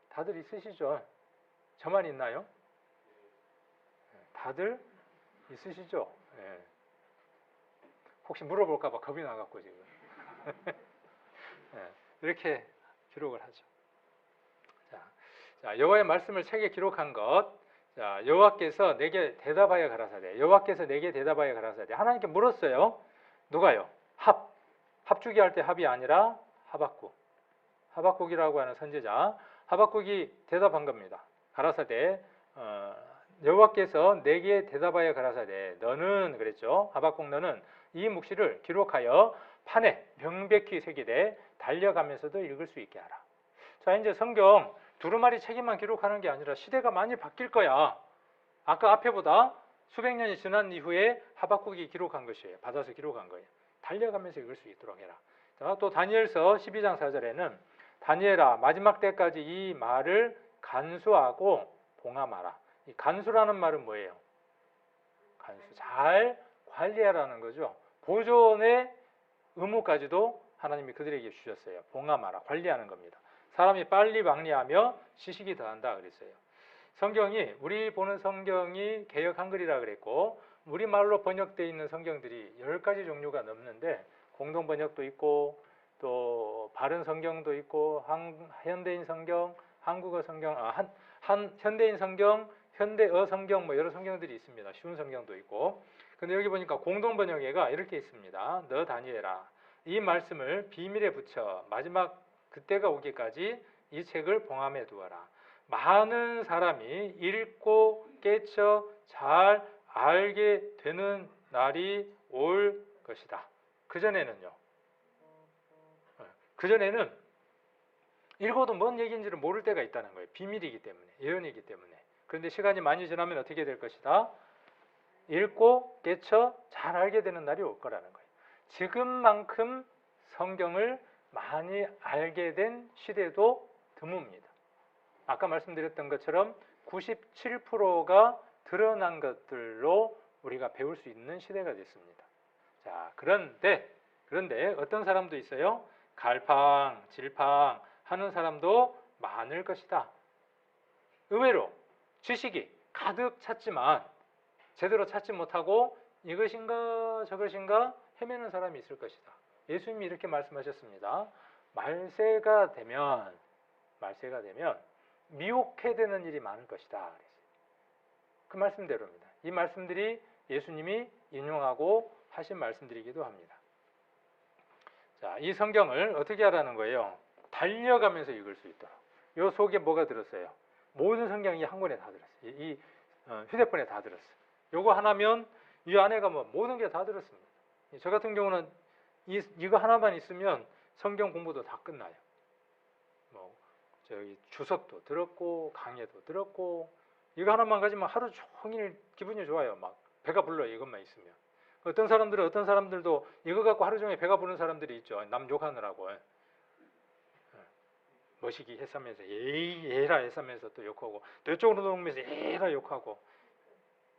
다들 있으시죠? 저만 있나요? 다들 있으시죠? 네. 혹시 물어볼까 봐 겁이 나갖고 지금. 네. 이렇게 기록을 하죠. 자, 여호와의 말씀을 책에 기록한 것. 자, 여호와께서 내게 대답하여 가라사대. 여호와께서 내게 대답하여 가라사대. 하나님께 물었어요. 누가요? 합주기 할 때 합이 아니라 하박국이라고 하는 선지자. 하박국이 대답한 겁니다. 가라사대. 여호와께서 내게 대답하여 가라사대. 너는 그랬죠. 하박국 너는 이 묵시를 기록하여 판에 명백히 새기되 달려가면서도 읽을 수 있게 하라. 자, 이제 성경 두루마리 책에만 기록하는 게 아니라 시대가 많이 바뀔 거야. 아까 앞에보다 수백 년이 지난 이후에 하박국이 기록한 것이에요. 받아서 기록한 거예요. 달려가면서 읽을 수 있도록 해라. 자, 또 다니엘서 12장 4절에는 다니엘아 마지막 때까지 이 말을 간수하고 봉함하라. 이 간수라는 말은 뭐예요? 간수. 잘 관리하라는 거죠. 보존의 의무까지도 하나님이 그들에게 주셨어요. 봉함하라. 관리하는 겁니다. 사람이 빨리 방리하며 지식이 더한다 그랬어요. 성경이 우리 보는 성경이 개역 한글이라 그랬고 우리말로 번역되어 있는 성경들이 10가지 종류가 넘는데 공동 번역도 있고 또 바른 성경도 있고 현대인 성경, 한국어 성경, 현대인 성경, 현대어 성경 뭐 여러 성경들이 있습니다. 쉬운 성경도 있고. 근데 여기 보니까 공동 번역에가 이렇게 있습니다. 너 다니엘아 이 말씀을 비밀에 붙여 마지막 그때가 오기까지 이 책을 봉함해 두어라. 많은 사람이 읽고 깨쳐 잘 알게 되는 날이 올 것이다. 그전에는 읽어도 뭔 얘기인지를 모를 때가 있다는 거예요. 비밀이기 때문에, 예언이기 때문에. 그런데 시간이 많이 지나면 어떻게 될 것이다? 읽고 깨쳐 잘 알게 되는 날이 올 거라는 거예요. 지금만큼 성경을 많이 알게 된 시대도 드뭅니다. 아까 말씀드렸던 것처럼 97%가 드러난 것들로 우리가 배울 수 있는 시대가 됐습니다. 자, 그런데 어떤 사람도 있어요. 갈팡, 질팡 하는 사람도 많을 것이다. 의외로 지식이 가득 찼지만 제대로 찾지 못하고 이것인가 저것인가 헤매는 사람이 있을 것이다. 예수님이 이렇게 말씀하셨습니다. 말세가 되면 미혹해 되는 일이 많을 것이다. 그 말씀대로입니다. 이 말씀들이 예수님이 인용하고 하신 말씀들이기도 합니다. 자, 이 성경을 어떻게 하라는 거예요? 달려가면서 읽을 수 있도록. 이 속에 뭐가 들었어요? 모든 성경이 한 권에 다 들었어요. 이 휴대폰에 다 들었어요. 요거 하나면 이 안에가 뭐 모든 게 다 들었습니다. 저 같은 경우는 이거 하나만 있으면 성경 공부도 다 끝나요. 뭐 저기 주석도 들었고 강의도 들었고 이거 하나만 가지면 하루 종일 기분이 좋아요. 막 배가 불러요. 이것만 있으면. 어떤 사람들도 이거 갖고 하루 종일 배가 부른 사람들이 있죠. 남 욕하느라고. 머시기 했으면서 에이 에라 했으면서 또 욕하고, 또 이쪽으로 넘으면서 에라 욕하고,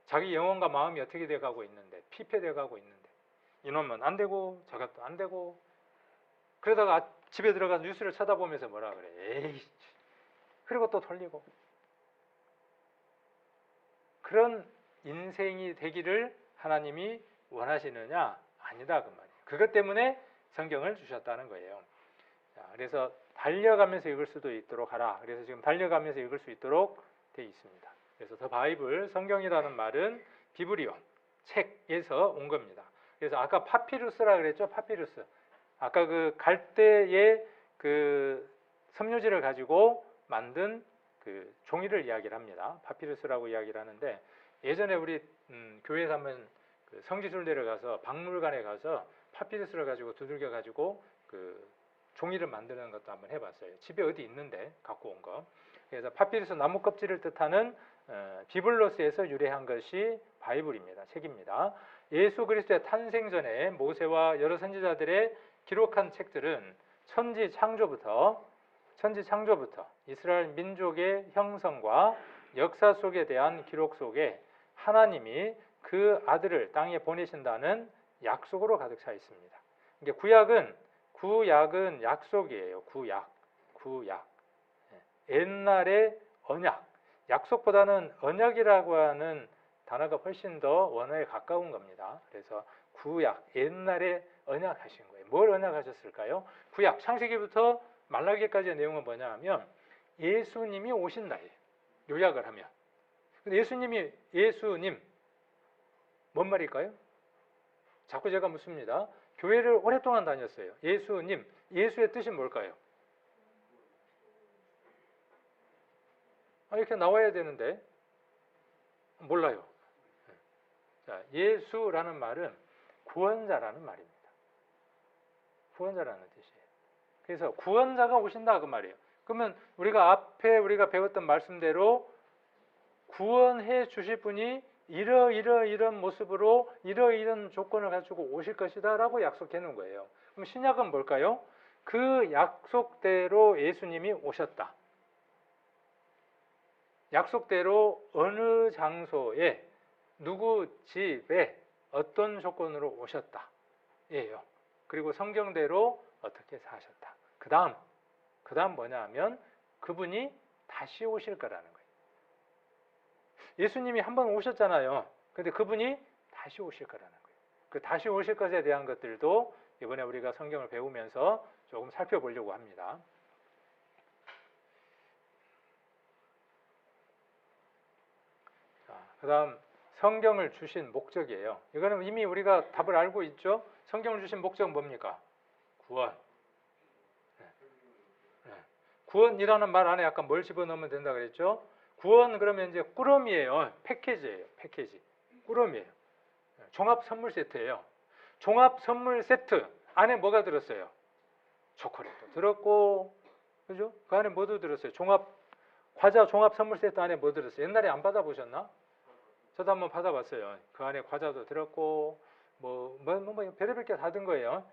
자기 영혼과 마음이 어떻게 돼가고 있는데, 피폐돼가고 있는데, 이놈은 안 되고 저것도 안 되고, 그러다가 집에 들어가서 뉴스를 쳐다보면서 뭐라 그래, 에이, 그리고 또 돌리고. 그런 인생이 되기를 하나님이 원하시느냐? 아니다 그 말이에요. 그것 때문에 성경을 주셨다는 거예요. 자, 그래서 달려가면서 읽을 수도 있도록 하라. 그래서 지금 달려가면서 읽을 수 있도록 되어 있습니다. 그래서 더 바이블, 성경이라는 말은 비브리온, 책에서 온 겁니다. 그래서 아까 파피루스라 그랬죠? 파피루스. 아까 그 갈대의 그 섬유질을 가지고 만든 그 종이를 이야기를 합니다. 파피루스라고 이야기를 하는데, 예전에 우리 교회에서 한번 그 성지순례를 가서 박물관에 가서 파피루스를 가지고 두들겨 가지고 그 종이를 만드는 것도 한번 해봤어요. 집에 어디 있는데 갖고 온 거. 그래서 파피루스 나무 껍질을 뜻하는 비블로스에서 유래한 것이 바이블입니다. 책입니다. 예수 그리스도의 탄생 전에 모세와 여러 선지자들의 기록한 책들은 천지 창조부터 이스라엘 민족의 형성과 역사 속에 대한 기록 속에 하나님이 그 아들을 땅에 보내신다는 약속으로 가득 차 있습니다. 구약은 약속이에요. 구약. 옛날의 언약. 약속보다는 언약이라고 하는 단어가 훨씬 더 원어에 가까운 겁니다. 그래서 구약, 옛날에 언약하신 거예요. 뭘 언약하셨을까요? 구약, 창세기부터 말라기까지의 내용은 뭐냐 하면 예수님이 오신다예요. 요약을 하면. 근데 예수님 뭔 말일까요? 자꾸 제가 묻습니다. 교회를 오랫동안 다녔어요. 예수님, 예수의 뜻이 뭘까요? 이렇게 나와야 되는데 몰라요. 자, 예수라는 말은 구원자라는 말입니다. 구원자라는 뜻이에요. 그래서 구원자가 오신다 그 말이에요. 그러면 우리가 배웠던 말씀대로 구원해 주실 분이 이런 모습으로 이런 조건을 가지고 오실 것이다 라고 약속해 놓은 거예요. 그럼 신약은 뭘까요? 그 약속대로 예수님이 오셨다. 약속대로 어느 장소에 누구 집에 어떤 조건으로 오셨다 예요. 그리고 성경대로 어떻게 사셨다. 그 다음 뭐냐 하면 그분이 다시 오실 거라는 거예요. 예수님이 한 번 오셨잖아요. 근데 그분이 다시 오실 거라는 거예요. 그 다시 오실 것에 대한 것들도 이번에 우리가 성경을 배우면서 조금 살펴보려고 합니다. 그 다음 성경을 주신 목적이에요. 이거는 이미 우리가 답을 알고 있죠. 성경을 주신 목적은 뭡니까? 구원. 구원이라는 말 안에 약간 뭘 집어넣으면 된다 그랬죠? 구원 그러면 이제 꾸러미예요. 패키지예요. 패키지. 꾸러미예요. 종합 선물 세트예요. 종합 선물 세트 안에 뭐가 들었어요? 초콜릿도 들었고, 그죠? 그 안에 뭐도 들었어요? 과자 종합 선물 세트 안에 뭐 들었어요? 옛날에 안 받아보셨나? 저도 한번 받아봤어요. 그 안에 과자도 들었고, 별의별 게 다 든 거예요.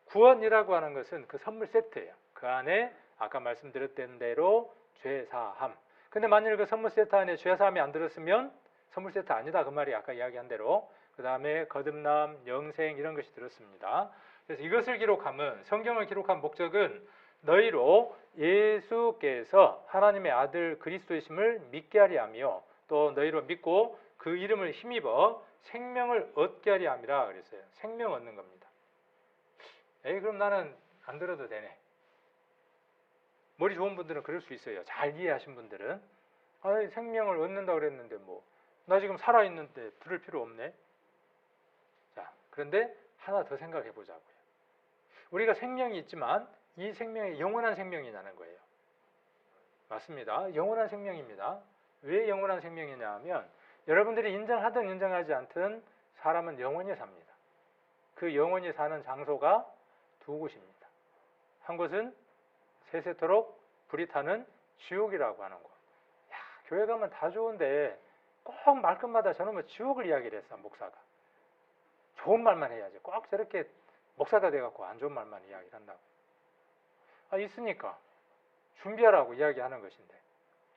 구원이라고 하는 것은 그 선물 세트예요. 그 안에 아까 말씀드렸던 대로 죄사함. 근데 만일 그 선물 세트 안에 죄사함이 안 들었으면 선물 세트 아니다 그 말이 아까 이야기한 대로. 그 다음에 거듭남, 영생 이런 것이 들었습니다. 그래서 이것을 기록함은, 성경을 기록한 목적은 너희로 예수께서 하나님의 아들 그리스도이심을 믿게 하려 하며 또 너희로 믿고 그 이름을 힘입어 생명을 얻게 하려 함이라 그랬어요. 생명 얻는 겁니다. 그럼 나는 안 들어도 되네. 머리 좋은 분들은 그럴 수 있어요. 잘 이해하신 분들은 생명을 얻는다 그랬는데 나 지금 살아있는데 들을 필요 없네. 자, 그런데 하나 더 생각해 보자고요. 우리가 생명이 있지만 이 생명이 영원한 생명이라는 거예요. 맞습니다. 영원한 생명입니다. 왜 영원한 생명이냐 하면 여러분들이 인정하든 인정하지 않든 사람은 영원히 삽니다. 그 영원히 사는 장소가 두 곳입니다. 한 곳은 세세토록 불이 타는 지옥이라고 하는 곳. 교회 가면 다 좋은데 꼭 말끝마다 저는 지옥을 이야기를 했어, 목사가. 좋은 말만 해야지. 꼭 저렇게 목사가 돼갖고 안 좋은 말만 이야기를 한다고. 있으니까 준비하라고 이야기하는 것인데.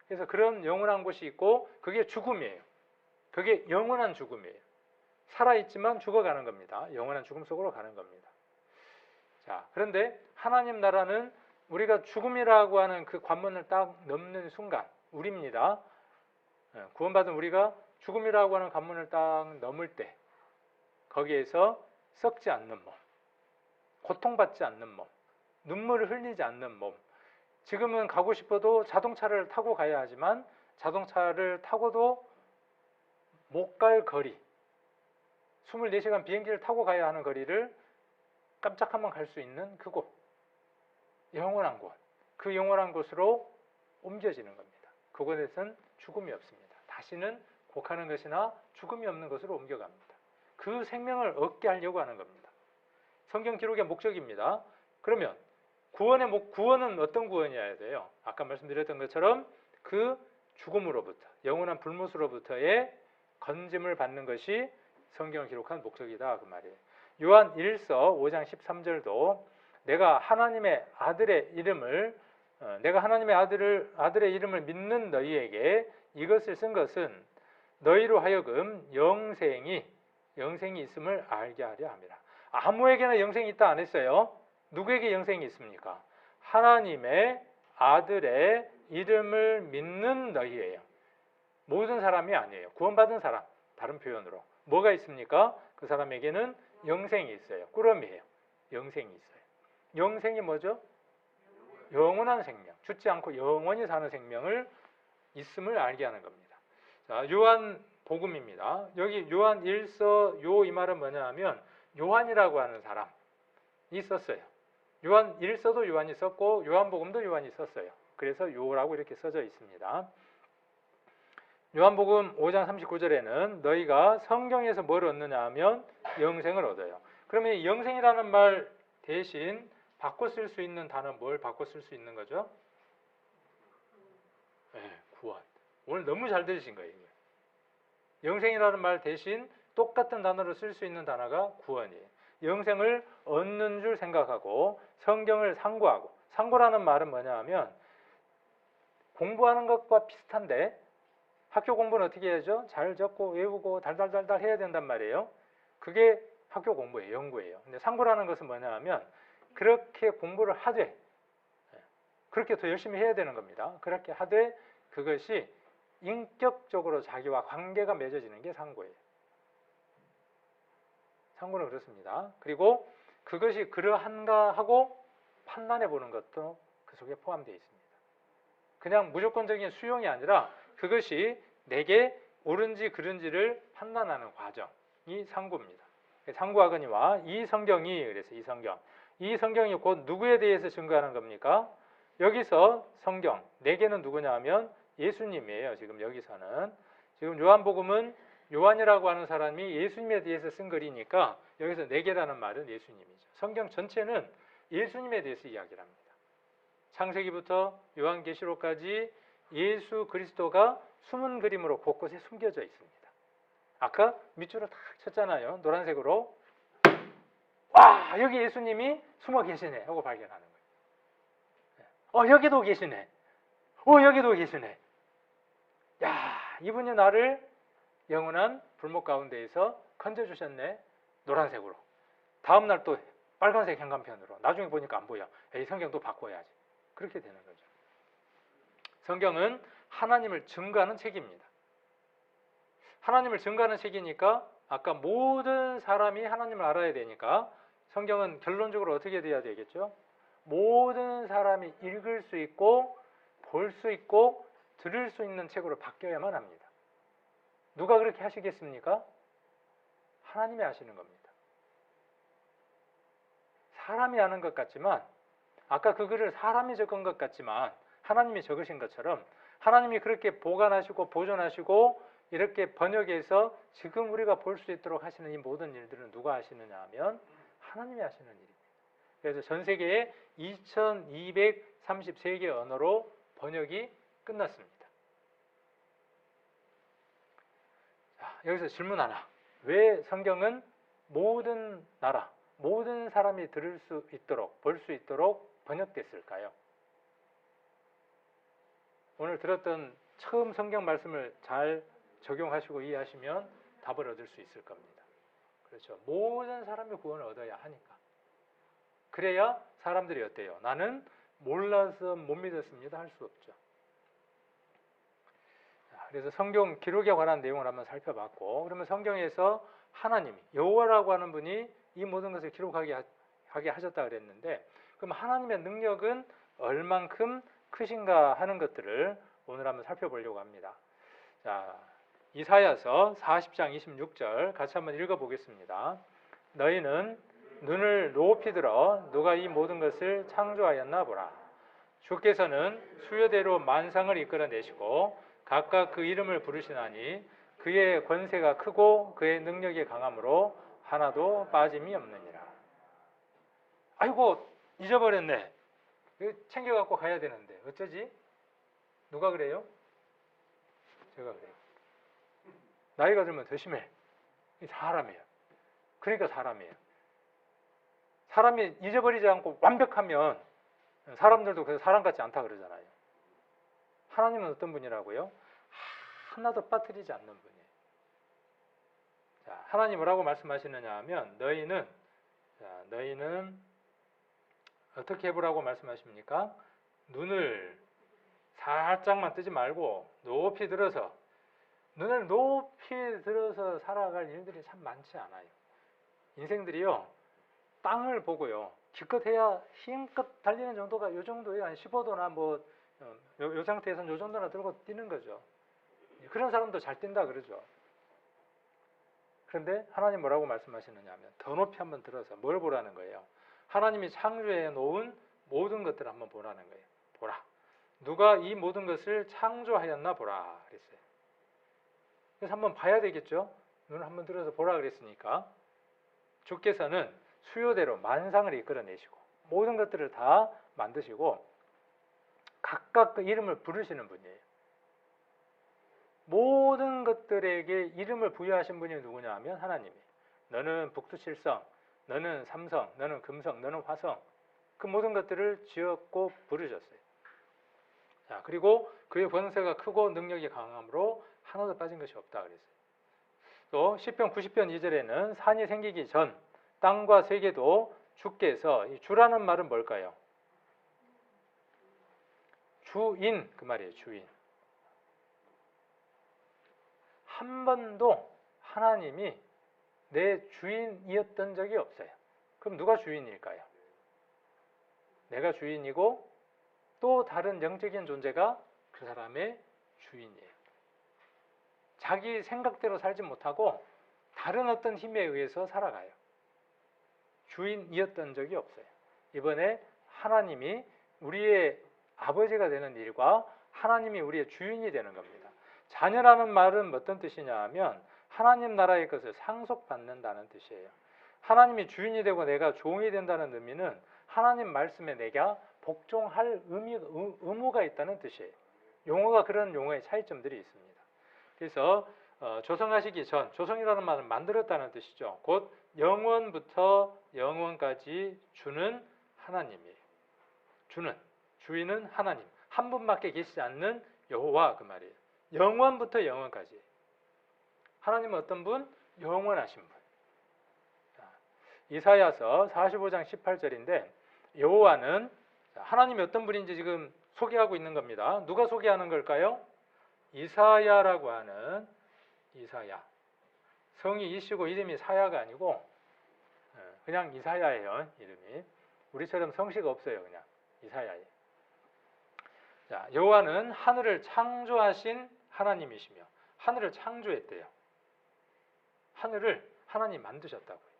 그래서 그런 영원한 곳이 있고 그게 죽음이에요. 그게 영원한 죽음이에요. 살아있지만 죽어가는 겁니다. 영원한 죽음 속으로 가는 겁니다. 자, 그런데 하나님 나라는 우리가 죽음이라고 하는 그 관문을 딱 넘는 순간, 우리입니다. 구원받은 우리가 죽음이라고 하는 관문을 딱 넘을 때 거기에서 썩지 않는 몸, 고통받지 않는 몸, 눈물을 흘리지 않는 몸. 지금은 가고 싶어도 자동차를 타고 가야 하지만 자동차를 타고도 못 갈 거리, 24시간 비행기를 타고 가야 하는 거리를 깜짝하면 갈 수 있는 그곳, 영원한 곳, 그 영원한 곳으로 옮겨지는 겁니다. 그곳에선 죽음이 없습니다. 다시는 곡하는 것이나 죽음이 없는 것으로 옮겨갑니다. 그 생명을 얻게 하려고 하는 겁니다. 성경 기록의 목적입니다. 그러면 구원은 어떤 구원이어야 돼요? 아까 말씀드렸던 것처럼 그 죽음으로부터, 영원한 불못으로부터의 건짐을 받는 것이 성경을 기록한 목적이다 그 말이에요. 요한 1서 5장 13절도 내가 하나님의 아들의 이름을 믿는 너희에게 이것을 쓴 것은 너희로 하여금 영생이 있음을 알게 하려 함이라. 아무에게나 영생이 있다 안 했어요. 누구에게 영생이 있습니까? 하나님의 아들의 이름을 믿는 너희예요. 모든 사람이 아니에요. 구원받은 사람, 다른 표현으로 뭐가 있습니까? 그 사람에게는 영생이 있어요. 꾸러미예요. 영생이 있어요. 영생이 뭐죠? 영원한 생명, 죽지 않고 영원히 사는 생명을 있음을 알게 하는 겁니다. 자, 요한 복음입니다. 여기 요한 1서 이 말은 뭐냐 하면 요한이라고 하는 사람이 있었어요. 요한 1서도 요한이 썼고 요한복음도 요한이 썼어요. 그래서 요라고 이렇게 써져 있습니다. 요한복음 5장 39절에는 너희가 성경에서 뭘 얻느냐 하면 영생을 얻어요. 그러면 이 영생이라는 말 대신 바꿔 쓸 수 있는 단어 뭘 바꿔 쓸 수 있는 거죠? 네, 구원. 오늘 너무 잘 들으신 거예요. 영생이라는 말 대신 똑같은 단어로 쓸 수 있는 단어가 구원이에요. 영생을 얻는 줄 생각하고 성경을 상고하고, 상고라는 말은 뭐냐 하면 공부하는 것과 비슷한데 학교 공부는 어떻게 해야죠? 잘 적고 외우고 달달달달 해야 된단 말이에요. 그게 학교 공부예요. 연구예요. 근데 상고라는 것은 뭐냐 하면 그렇게 공부를 하되 그렇게 더 열심히 해야 되는 겁니다. 그렇게 하되 그것이 인격적으로 자기와 관계가 맺어지는 게 상고예요. 상고는 그렇습니다. 그리고 그것이 그러한가 하고 판단해 보는 것도 그 속에 포함되어 있습니다. 그냥 무조건적인 수용이 아니라 그것이 내게 옳은지 그른지를 판단하는 과정이 상고입니다. 상고하거니와 이 성경이, 그래서 이 성경이 곧 누구에 대해서 증거하는 겁니까? 여기서 성경, 내게는 누구냐 하면 예수님이에요. 지금 여기서는. 지금 요한복음은 요한이라고 하는 사람이 예수님에 대해서 쓴 글이니까 여기서 내게라는 말은 예수님이죠. 성경 전체는 예수님에 대해서 이야기를 합니다. 창세기부터 요한계시록까지 예수 그리스도가 숨은 그림으로 곳곳에 숨겨져 있습니다. 아까 밑줄을 딱 쳤잖아요. 노란색으로. 와, 여기 예수님이 숨어 계시네 하고 발견하는 거예요. 여기도 계시네. 여기도 계시네. 야, 이분이 나를 영원한 불목 가운데에서 건져주셨네. 노란색으로. 다음 날 또 빨간색 현관편으로. 나중에 보니까 안 보여. 이 성경도 바꿔야지. 그렇게 되는 거죠. 성경은 하나님을 증거하는 책입니다. 하나님을 증거하는 책이니까 아까 모든 사람이 하나님을 알아야 되니까 성경은 결론적으로 어떻게 돼야 되겠죠? 모든 사람이 읽을 수 있고 볼 수 있고 들을 수 있는 책으로 바뀌어야만 합니다. 누가 그렇게 하시겠습니까? 하나님이 하시는 겁니다. 사람이 하는 것 같지만 아까 그 글을 사람이 적은 것 같지만 하나님이 적으신 것처럼 하나님이 그렇게 보관하시고 보존하시고 이렇게 번역해서 지금 우리가 볼 수 있도록 하시는 이 모든 일들은 누가 하시느냐 하면 하나님이 하시는 일입니다. 그래서 전 세계에 2233개 언어로 번역이 끝났습니다. 자, 여기서 질문 하나. 왜 성경은 모든 나라, 모든 사람이 들을 수 있도록, 볼 수 있도록 번역됐을까요? 오늘 들었던 처음 성경 말씀을 잘 적용하시고 이해하시면 답을 얻을 수 있을 겁니다. 그렇죠. 모든 사람이 구원을 얻어야 하니까. 그래야 사람들이 어때요? 나는 몰라서 못 믿었습니다 할 수 없죠. 그래서 성경 기록에 관한 내용을 한번 살펴봤고, 그러면 성경에서 하나님이, 여호와라고 하는 분이 이 모든 것을 기록하게 하셨다 그랬는데, 그럼 하나님의 능력은 얼만큼 크신가 하는 것들을 오늘 한번 살펴보려고 합니다. 자, 이사야서 40장 26절 같이 한번 읽어보겠습니다. 너희는 눈을 높이 들어 누가 이 모든 것을 창조하였나 보라. 주께서는 수요대로 만상을 이끌어내시고 각각 그 이름을 부르시나니 그의 권세가 크고 그의 능력이 강함으로 하나도 빠짐이 없느니라. 아이고 잊어버렸네. 이거 챙겨갖고 가야 되는데 어쩌지? 누가 그래요? 제가 그래요. 나이가 들면 더 심해. 사람이에요. 그러니까 사람이에요. 사람이 잊어버리지 않고 완벽하면 사람들도 그래서 사람 같지 않다 그러잖아요. 하나님은 어떤 분이라고요? 하나도 빠뜨리지 않는 분이에요. 자, 하나님 뭐라고 말씀하시느냐 하면 너희는 어떻게 해보라고 말씀하십니까? 눈을 살짝만 뜨지 말고 높이 들어서, 눈을 높이 들어서 살아갈 일들이 참 많지 않아요. 인생들이요, 땅을 보고요, 기껏해야 힘껏 달리는 정도가 요 정도예요. 한 15도나 요 상태에서는 요 정도나 들고 뛰는 거죠. 그런 사람도 잘 뛴다 그러죠. 그런데 하나님 뭐라고 말씀하시느냐 하면 더 높이 한번 들어서 뭘 보라는 거예요? 하나님이 창조해 놓은 모든 것들을 한번 보라는 거예요. 보라. 누가 이 모든 것을 창조하였나 보라 그랬어요. 그래서 한번 봐야 되겠죠. 눈을 한번 들어서 보라 그랬으니까 주께서는 수요대로 만상을 이끌어내시고 모든 것들을 다 만드시고 각각 그 이름을 부르시는 분이에요. 모든 것들에게 이름을 부여하신 분이 누구냐 하면 하나님이. 너는 북두칠성, 너는 삼성, 너는 금성, 너는 화성, 그 모든 것들을 지었고 부르셨어요. 자, 그리고 그의 권세가 크고 능력이 강함으로 하나도 빠진 것이 없다 그랬어요. 또 시편 90편 2절에는 산이 생기기 전 땅과 세계도 주께서, 이 주라는 말은 뭘까요? 주인, 그 말이에요. 주인. 한 번도 하나님이 내 주인이었던 적이 없어요. 그럼 누가 주인일까요? 내가 주인이고 또 다른 영적인 존재가 그 사람의 주인이에요. 자기 생각대로 살지 못하고 다른 어떤 힘에 의해서 살아가요. 주인이었던 적이 없어요. 이번에 하나님이 우리의 아버지가 되는 일과 하나님이 우리의 주인이 되는 겁니다. 자녀라는 말은 어떤 뜻이냐 하면 하나님 나라의 것을 상속받는다는 뜻이에요. 하나님이 주인이 되고 내가 종이 된다는 의미는 하나님 말씀에 내가 복종할 의무가 있다는 뜻이에요. 용어가 그런 용어의 차이점들이 있습니다. 그래서 조성하시기 전, 조성이라는 말은 만들었다는 뜻이죠. 곧 영원부터 영원까지 주는 하나님이에요. 주인은 하나님, 한 분밖에 계시지 않는 여호와 그 말이에요. 영원부터 영원까지. 하나님은 어떤 분? 영원하신 분. 이사야서 45장 18절인데 여호와는 하나님이 어떤 분인지 지금 소개하고 있는 겁니다. 누가 소개하는 걸까요? 이사야라고 하는 이사야. 성이 이시고 이름이 사야가 아니고 그냥 이사야예요. 이름이. 우리처럼 성씨가 없어요. 그냥 이사야예요. 자, 여호와는 하늘을 창조하신 하나님이시며 하늘을 창조했대요. 하늘을 하나님 만드셨다고요.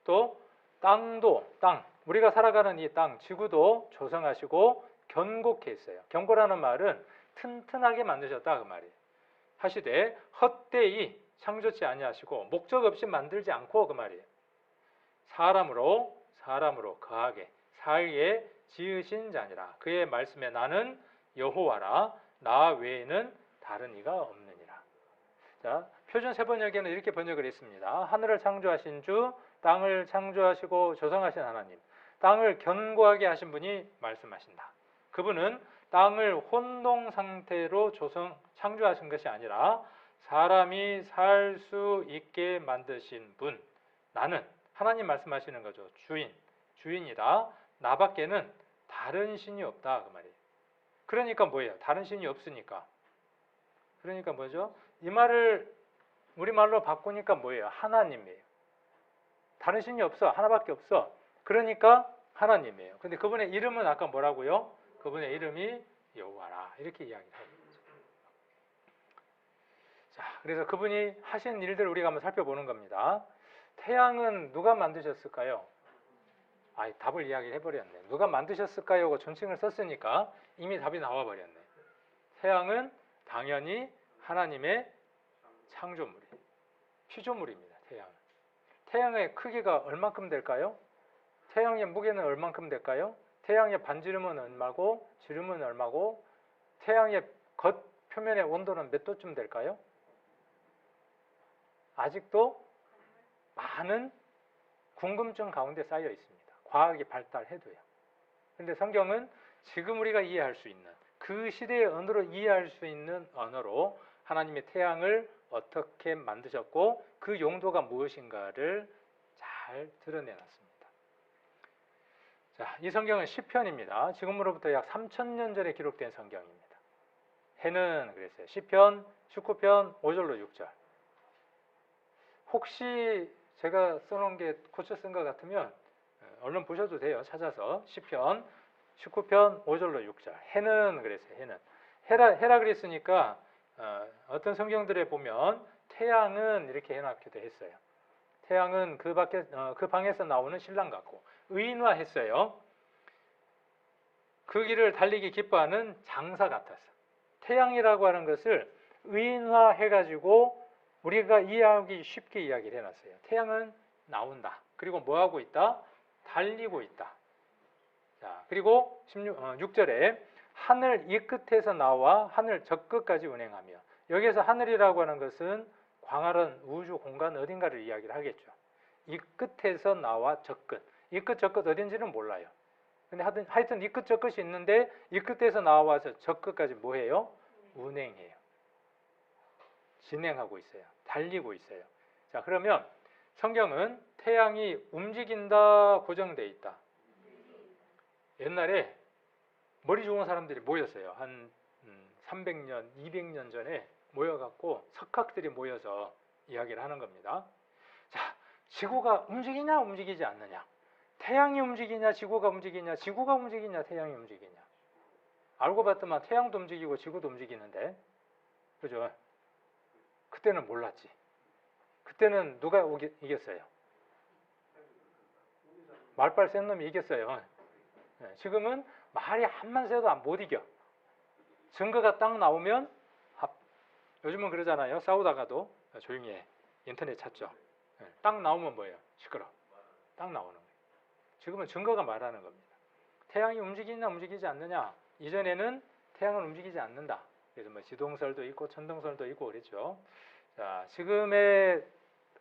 또 땅도, 우리가 살아가는 이 땅, 지구도 조성하시고 견고케 했어요. 견고라는 말은 튼튼하게 만드셨다 그 말이에요. 하시되 헛되이 창조치 아니하시고 목적 없이 만들지 않고 그 말이에요. 사람으로 거하게 살게 지으신 자니라. 그의 말씀에 나는 여호와라 나 외에는 다른 이가 없느니라. 자, 표준 세번역에는 이렇게 번역을 했습니다. 하늘을 창조하신 주, 땅을 창조하시고 조성하신 하나님, 땅을 견고하게 하신 분이 말씀하신다. 그분은 땅을 혼동 상태로 창조하신 것이 아니라 사람이 살 수 있게 만드신 분. 나는 하나님 말씀하시는 거죠. 주인이다. 나밖에는 다른 신이 없다. 그 말이에요. 그러니까 뭐예요? 다른 신이 없으니까. 그러니까 뭐죠? 이 말을 우리말로 바꾸니까 뭐예요? 하나님이에요. 다른 신이 없어. 하나밖에 없어. 그러니까 하나님이에요. 근데 그분의 이름은 아까 뭐라고요? 그분의 이름이 여호와라. 이렇게 이야기를 하고 있죠. 자, 그래서 그분이 하신 일들을 우리가 한번 살펴보는 겁니다. 태양은 누가 만드셨을까요? 답을 이야기해 버렸네. 누가 만드셨을까요? 존칭을 썼으니까 이미 답이 나와 버렸네. 태양은 당연히 하나님의 창조물이에요. 피조물입니다. 태양의 크기가 얼만큼 될까요? 태양의 무게는 얼만큼 될까요? 태양의 반지름은 얼마고 지름은 얼마고 태양의 겉 표면의 온도는 몇 도쯤 될까요? 아직도 많은 궁금증 가운데 쌓여 있습니다. 과학이 발달해도요. 그런데 성경은 지금 우리가 이해할 수 있는 그 시대의 언어로 이해할 수 있는 언어로 하나님의 태양을 어떻게 만드셨고 그 용도가 무엇인가를 잘 드러내놨습니다. 자, 이 성경은 시편입니다. 지금으로부터 약 3000년 전에 기록된 성경입니다. 해는 그랬어요. 시편 19편 5절로 6절. 혹시 제가 써놓은 게 고쳐 쓴 것 같으면 얼른 보셔도 돼요. 찾아서 시편 19편 5절로 6절. 해는 그랬어요. 해는 해라 그랬으니까 어떤 성경들에 보면 태양은 이렇게 해놨기도 했어요. 태양은 그 방에서 나오는 신랑 같고 의인화했어요. 그 길을 달리기 기뻐하는 장사 같아서. 태양이라고 하는 것을 의인화해가지고 우리가 이해하기 쉽게 이야기를 해놨어요. 태양은 나온다. 그리고 뭐하고 있다? 달리고 있다. 자, 그리고 6절에 하늘 이 끝에서 나와 하늘 저 끝까지 운행하며. 여기에서 하늘이라고 하는 것은 광활한 우주 공간 어딘가를 이야기를 하겠죠. 이 끝에서 나와 저 끝. 이 끝 저 끝 어딘지는 몰라요. 근데 하여튼 이 끝 저 끝이 있는데 이 끝에서 나와서 저 끝까지 뭐 해요? 운행해요. 진행하고 있어요. 달리고 있어요. 자, 그러면 성경은 태양이 움직인다, 고정되어 있다. 옛날에 머리 좋은 사람들이 모였어요. 한 300년, 200년 전에 모여갖고 석학들이 모여서 이야기를 하는 겁니다. 자, 지구가 움직이냐 움직이지 않느냐, 태양이 움직이냐 지구가 움직이냐, 지구가 움직이냐 태양이 움직이냐. 알고 봤더만 태양도 움직이고 지구도 움직이는데, 그죠? 그때는 몰랐지. 그때는 누가 이겼어요? 말빨 센 놈이 이겼어요. 지금은 말이 한만 세도 못 이겨. 증거가 딱 나오면, 요즘은 그러잖아요. 싸우다가도 조용히 해. 인터넷 찾죠. 딱 나오면 뭐예요? 시끄러. 딱 나오는 거예요. 지금은 증거가 말하는 겁니다. 태양이 움직이냐 움직이지 않느냐. 이전에는 태양은 움직이지 않는다. 그래서 뭐 지동설도 있고 천동설도 있고 그랬죠. 자, 지금의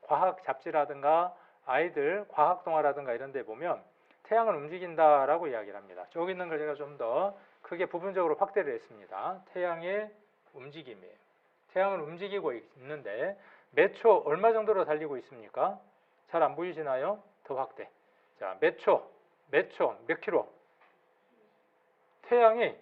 과학 잡지라든가 아이들 과학 동화라든가 이런 데 보면 태양은 움직인다라고 이야기를 합니다. 저기 있는 걸 제가 좀 더 크게 부분적으로 확대를 했습니다. 태양의 움직임이에요. 태양은 움직이고 있는데 몇 초 얼마 정도로 달리고 있습니까? 잘 안 보이시나요? 더 확대. 자, 몇 초, 몇 킬로? 태양이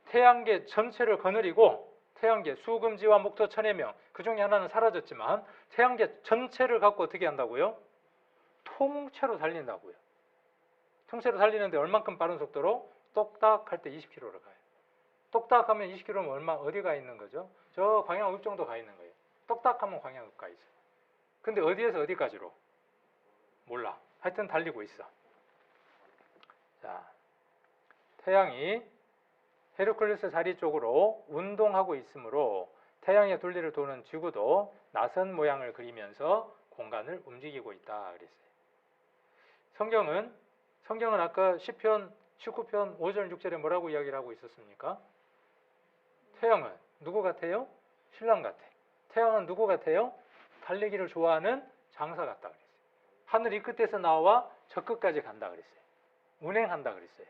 태양계 전체를 거느리고, 태양계 수금지와 목토 천해명, 그 중에 하나는 사라졌지만 태양계 전체를 갖고 어떻게 한다고요? 통째로 달린다고요. 통째로 달리는데 얼만큼 빠른 속도로? 똑딱 할 때 20km를 가요. 똑딱 하면 20km면 어디가 있는 거죠? 저 광양읍 정도 가 있는 거예요. 똑딱 하면 광양읍 가 있어요. 근데 어디에서 어디까지로? 몰라. 하여튼 달리고 있어. 자, 태양이 헤르큘레스 자리 쪽으로 운동하고 있으므로 태양의 둘레를 도는 지구도 나선 모양을 그리면서 공간을 움직이고 있다 그랬어요. 성경은 아까 시편 19편 5절 6절에 뭐라고 이야기를 하고 있었습니까? 태양은 누구 같아요? 신랑 같아. 태양은 누구 같아요? 달리기를 좋아하는 장사 같다 그랬어요. 하늘 이 끝에서 나와 저 끝까지 간다 그랬어요. 운행한다 그랬어요.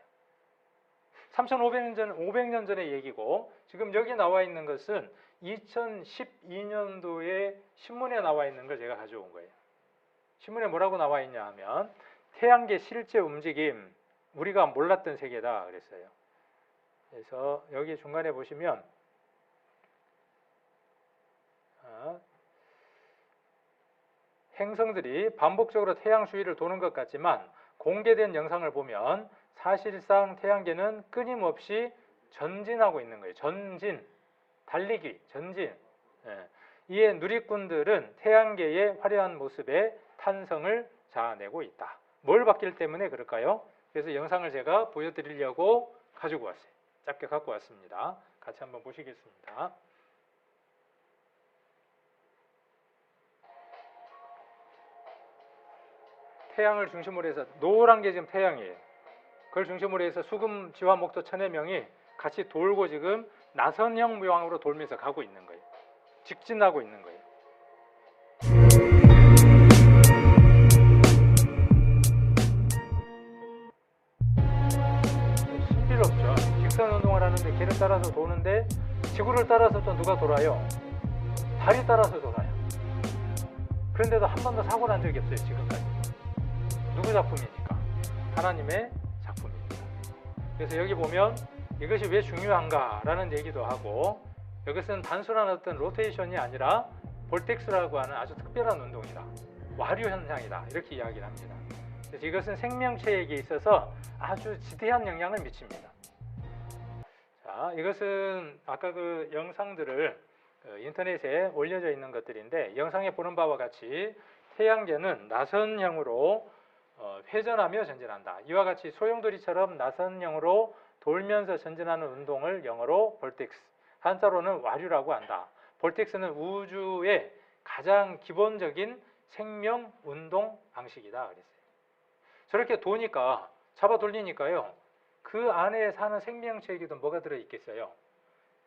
3,500년 전의 얘기고, 지금 여기 나와 있는 것은 2012년도에 신문에 나와 있는 걸 제가 가져온 거예요. 신문에 뭐라고 나와 있냐 하면 태양계 실제 움직임, 우리가 몰랐던 세계다 그랬어요. 그래서 여기 중간에 보시면 행성들이 반복적으로 태양 주위를 도는 것 같지만 공개된 영상을 보면 사실상 태양계는 끊임없이 전진하고 있는 거예요. 전진, 달리기, 전진. 이에 누리꾼들은 태양계의 화려한 모습에 탄성을 자아내고 있다. 뭘 봤기 때문에 그럴까요? 그래서 영상을 제가 보여드리려고 가지고 왔어요. 짧게 갖고 왔습니다. 같이 한번 보시겠습니다. 태양을 중심으로 해서 노란 게 지금 태양이에요. 그걸 중심으로 해서 수금, 지화, 목토, 천해명이 같이 돌고 지금 나선형 모양으로 돌면서 가고 있는 거예요. 직진하고 있는 거예요. 신비롭죠. 직선 운동을 하는데 걔를 따라서 도는데 지구를 따라서 또 누가 돌아요? 달이 따라서 돌아요. 그런데도 한 번도 사고 난 적이 없어요. 지금까지. 누구 작품이니까? 하나님의 작품입니다. 그래서 여기 보면 이것이 왜 중요한가라는 얘기도 하고, 이것은 단순한 어떤 로테이션이 아니라 볼텍스라고 하는 아주 특별한 운동이다. 와류 현상이다. 이렇게 이야기를 합니다. 그래서 이것은 생명체에게 있어서 아주 지대한 영향을 미칩니다. 자, 이것은 아까 그 영상들을 인터넷에 올려져 있는 것들인데, 영상에 보는 바와 같이 태양계는 나선형으로 회전하며 전진한다. 이와 같이 소용돌이처럼 나선형으로 돌면서 전진하는 운동을 영어로 볼텍스, 한자로는 와류라고 한다. 볼텍스는 우주의 가장 기본적인 생명 운동 방식이다 그랬어요. 저렇게 도니까, 잡아 돌리니까요, 그 안에 사는 생명체에게도 뭐가 들어있겠어요?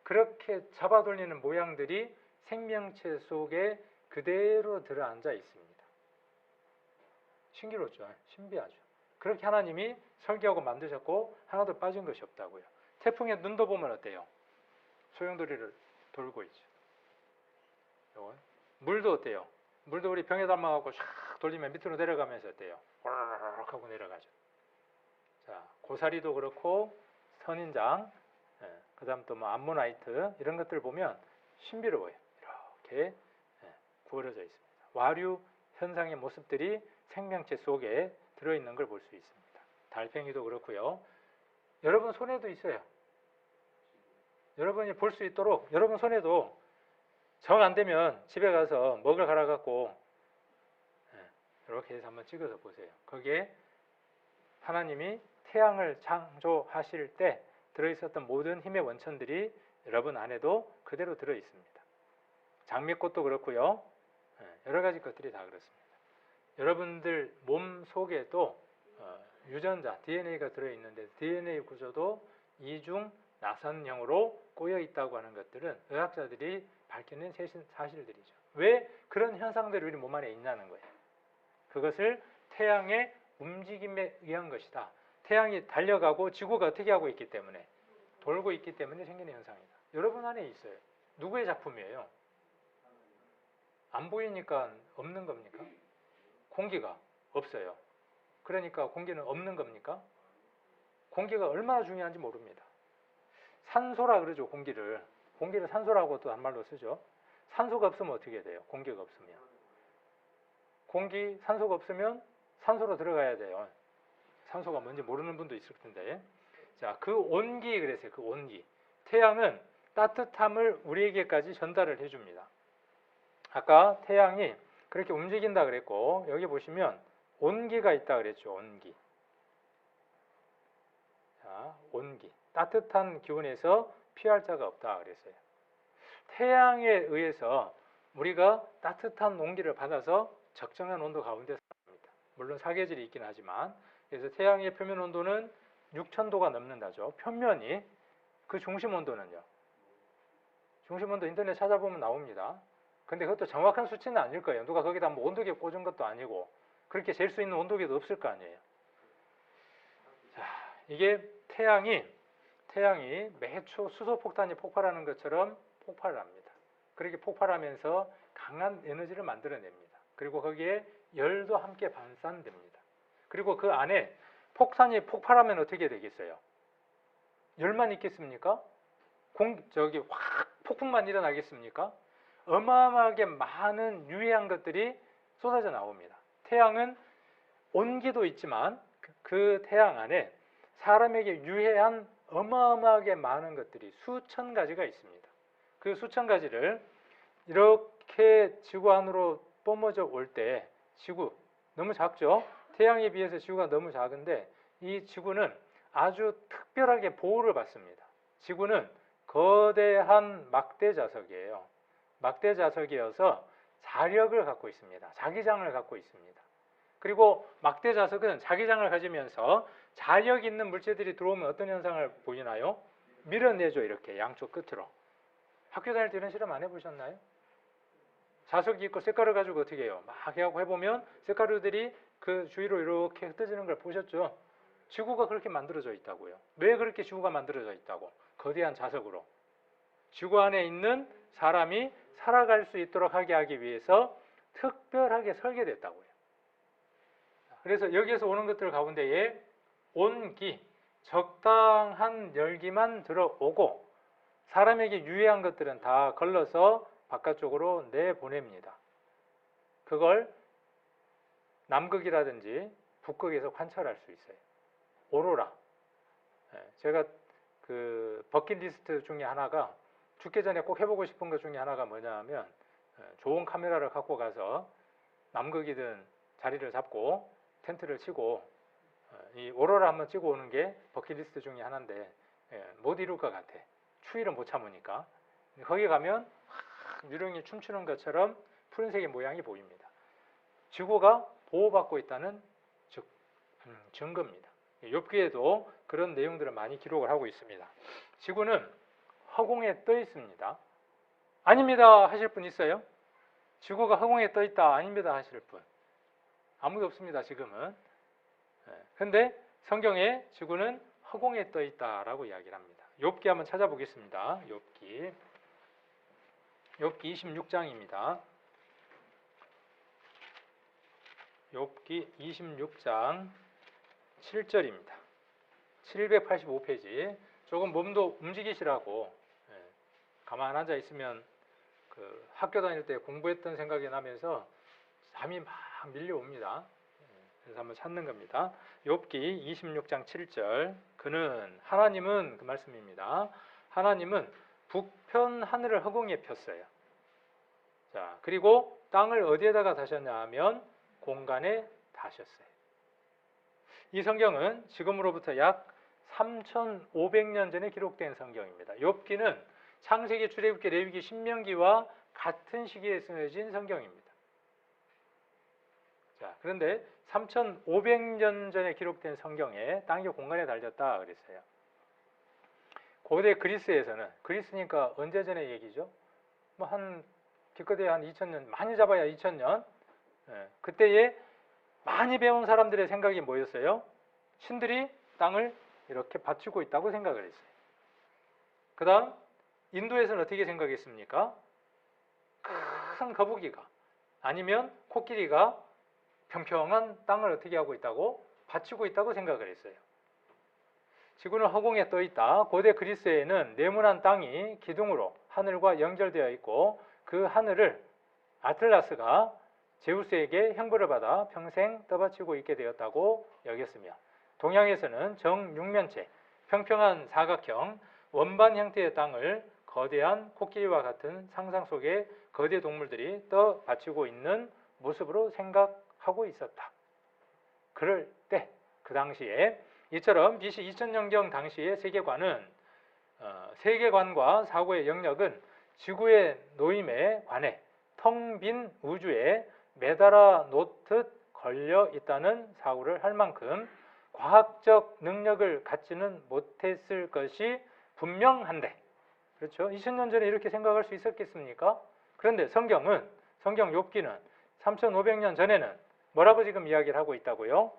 그렇게 잡아 돌리는 모양들이 생명체 속에 그대로 들어앉아 있습니다. 신기롭죠? 신비하죠? 그렇게 하나님이 설계하고 만드셨고 하나도 빠진 것이 없다고요. 태풍의 눈도 보면 어때요? 소용돌이를 돌고 있죠. 물도 어때요? 물도 우리 병에 담아갖고 샥 돌리면 밑으로 내려가면서 어때요? 호로록 하고 내려가죠. 자, 고사리도 그렇고 선인장, 그 다음 또 뭐 암모나이트 이런 것들 보면 신비로워요. 이렇게 구부러져 있습니다. 와류 현상의 모습들이 생명체 속에 들어있는 걸 볼 수 있습니다. 달팽이도 그렇고요. 여러분 손에도 있어요. 여러분이 볼 수 있도록 여러분 손에도 정 안 되면 집에 가서 먹을 갈아갖고 이렇게 해서 한번 찍어서 보세요. 거기에 하나님이 태양을 창조하실 때 들어있었던 모든 힘의 원천들이 여러분 안에도 그대로 들어있습니다. 장미꽃도 그렇고요. 여러 가지 것들이 다 그렇습니다. 여러분들 몸 속에도 유전자, DNA가 들어있는데 DNA 구조도 이중 나선형으로 꼬여 있다고 하는 것들은 의학자들이 밝혀낸 사실들이죠. 왜 그런 현상들이 우리 몸 안에 있냐는 거예요. 그것을 태양의 움직임에 의한 것이다. 태양이 달려가고 지구가 어떻게 하고 있기 때문에, 돌고 있기 때문에 생기는 현상이다. 여러분 안에 있어요. 누구의 작품이에요? 안 보이니까 없는 겁니까? 공기가 없어요. 그러니까 공기는 없는 겁니까? 공기가 얼마나 중요한지 모릅니다. 산소라 그러죠, 공기를. 공기를 산소라고 또 한 말로 쓰죠. 산소가 없으면 어떻게 돼요? 공기가 없으면. 산소가 없으면 산소로 들어가야 돼요. 산소가 뭔지 모르는 분도 있을 텐데. 자, 그 온기 그랬어요. 그 온기. 태양은 따뜻함을 우리에게까지 전달을 해줍니다. 아까 태양이 그렇게 움직인다 그랬고, 여기 보시면 온기가 있다 그랬죠. 온기. 자, 온기. 따뜻한 기운에서 피할 자가 없다 그랬어요. 태양에 의해서 우리가 따뜻한 온기를 받아서 적정한 온도 가운데 삽니다. 물론 사계절이 있긴 하지만, 그래서 태양의 표면 온도는 6000도가 넘는다죠. 표면이. 그 중심 온도는요? 중심 온도 인터넷 찾아보면 나옵니다. 근데 그것도 정확한 수치는 아닐 거예요. 누가 거기다 뭐 온도계 꽂은 것도 아니고 그렇게 잴 수 있는 온도계도 없을 거 아니에요. 자, 이게 태양이 매초 수소폭탄이 폭발하는 것처럼 폭발을 합니다. 그렇게 폭발하면서 강한 에너지를 만들어냅니다. 그리고 거기에 열도 함께 발산됩니다. 그리고 그 안에 폭탄이 폭발하면 어떻게 되겠어요? 열만 있겠습니까? 확 폭풍만 일어나겠습니까? 어마어마하게 많은 유해한 것들이 쏟아져 나옵니다. 태양은 온기도 있지만 그 태양 안에 사람에게 유해한 어마어마하게 많은 것들이 수천 가지가 있습니다. 그 수천 가지를 이렇게 지구 안으로 뿜어져 올 때 지구 너무 작죠? 태양에 비해서 지구가 너무 작은데 이 지구는 아주 특별하게 보호를 받습니다. 지구는 거대한 막대 자석이에요. 막대 자석이어서 자력을 갖고 있습니다. 자기장을 갖고 있습니다. 그리고 막대 자석은 자기장을 가지면서 자력 있는 물체들이 들어오면 어떤 현상을 보이나요? 밀어내죠. 이렇게 양쪽 끝으로. 학교 다닐 때 이런 실험 안 해보셨나요? 자석이 있고 쇳가루 가지고 어떻게 해요? 막 해보면 쇳가루들이 그 주위로 이렇게 흩어지는 걸 보셨죠? 지구가 그렇게 만들어져 있다고요. 왜 그렇게 지구가 만들어져 있다고? 거대한 자석으로. 지구 안에 있는 사람이 살아갈 수 있도록 하기 위해서 특별하게 설계됐다고요. 그래서 여기에서 오는 것들 가운데에 온기, 적당한 열기만 들어오고 사람에게 유해한 것들은 다 걸러서 바깥쪽으로 내보냅니다. 그걸 남극이라든지 북극에서 관찰할 수 있어요. 오로라. 제가 그 버킷리스트 중에 하나가 죽기 전에 꼭 해보고 싶은 것 중에 하나가 뭐냐 하면 좋은 카메라를 갖고 가서 남극이든 자리를 잡고 텐트를 치고 이 오로라 한번 찍어 오는 게 버킷리스트 중에 하나인데 못 이룰 것 같아. 추위를 못 참으니까. 거기 가면 유령이 춤추는 것처럼 푸른색의 모양이 보입니다. 지구가 보호받고 있다는 증거입니다. 욥기에도 그런 내용들을 많이 기록을 하고 있습니다. 지구는 허공에 떠 있습니다. 아닙니다 하실 분 있어요? 지구가 허공에 떠 있다 아닙니다 하실 분 아무도 없습니다 지금은. 근데 성경에 지구는 허공에 떠 있다라고 이야기를 합니다. 욥기 한번 찾아보겠습니다. 욥기 26장입니다. 욥기 26장 7절입니다. 785페이지. 조금 몸도 움직이시라고 가만 앉아 있으면 그 학교 다닐 때 공부했던 생각이 나면서 잠이 막 밀려옵니다. 그래서 한번 찾는 겁니다. 욥기 26장 7절. 하나님은 그 말씀입니다. 하나님은 북편 하늘을 허공에 폈어요. 자, 그리고 땅을 어디에다가 다셨냐 하면 공간에 다셨어요. 이 성경은 지금으로부터 약 3,500년 전에 기록된 성경입니다. 욥기는 창세기, 출애굽기, 레위기, 신명기와 같은 시기에 쓰여진 성경입니다. 자, 그런데 3,500년 전에 기록된 성경에 땅이 공간에 달렸다 그랬어요. 고대 그리스에서는, 그리스니까 언제 전의 얘기죠? 뭐 기껏해야 한 2000년, 많이 잡아야 2000년. 그때에 많이 배운 사람들의 생각이 뭐였어요? 신들이 땅을 이렇게 받치고 있다고 생각을 했어요. 그 다음 인도에서는 어떻게 생각했습니까? 큰 거북이가 아니면 코끼리가 평평한 땅을 어떻게 하고 있다고? 받치고 있다고 생각을 했어요. 지구는 허공에 떠 있다. 고대 그리스에는 네모난 땅이 기둥으로 하늘과 연결되어 있고 그 하늘을 아틀라스가 제우스에게 형벌을 받아 평생 떠받치고 있게 되었다고 여겼으며, 동양에서는 정육면체, 평평한 사각형, 원반 형태의 땅을 거대한 코끼리와 같은 상상 속의 거대 동물들이 떠받치고 있는 모습으로 생각하고 있었다. 그럴 때, 그 당시에 이처럼 BC 2000년경 당시의 세계관은 세계관과 사고의 영역은 지구의 노임에 관해 텅 빈 우주에 매달아 놓듯 걸려 있다는 사고를 할 만큼 과학적 능력을 갖지는 못했을 것이 분명한데, 그렇죠? 2000년 전에 이렇게 생각할 수 있었겠습니까? 그런데 성경 욥기는 3,500년 전에는 뭐라고 지금 이야기를 하고 있다고요?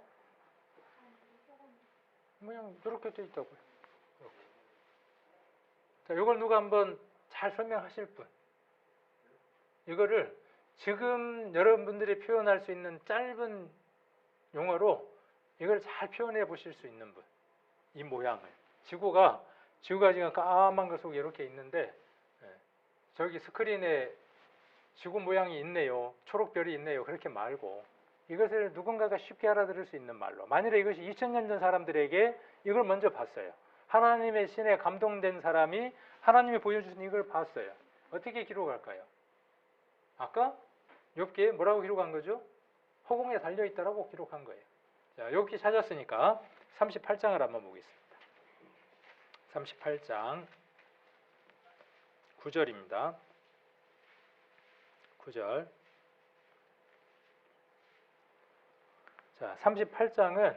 그냥 이렇게 돼 있다고요. 이렇게. 자, 이걸 누가 한번 잘 설명하실 분? 이거를 지금 여러분들이 표현할 수 있는 짧은 용어로 이걸 잘 표현해 보실 수 있는 분. 이 모양을. 지구가 지금 까만 것 속에 이렇게 있는데, 저기 스크린에 지구 모양이 있네요. 초록별이 있네요. 그렇게 말고 이것을 누군가가 쉽게 알아들을 수 있는 말로. 만일에 이것이 2000년 전 사람들에게 이걸 먼저 봤어요. 하나님의 신에 감동된 사람이 하나님이 보여주신 이걸 봤어요. 어떻게 기록할까요? 아까 욥기에 뭐라고 기록한 거죠? 허공에 달려있다라고 기록한 거예요. 자, 욥기 찾았으니까 38장을 한번 보겠습니다. 38장 9절입니다. 9절. 자, 38장은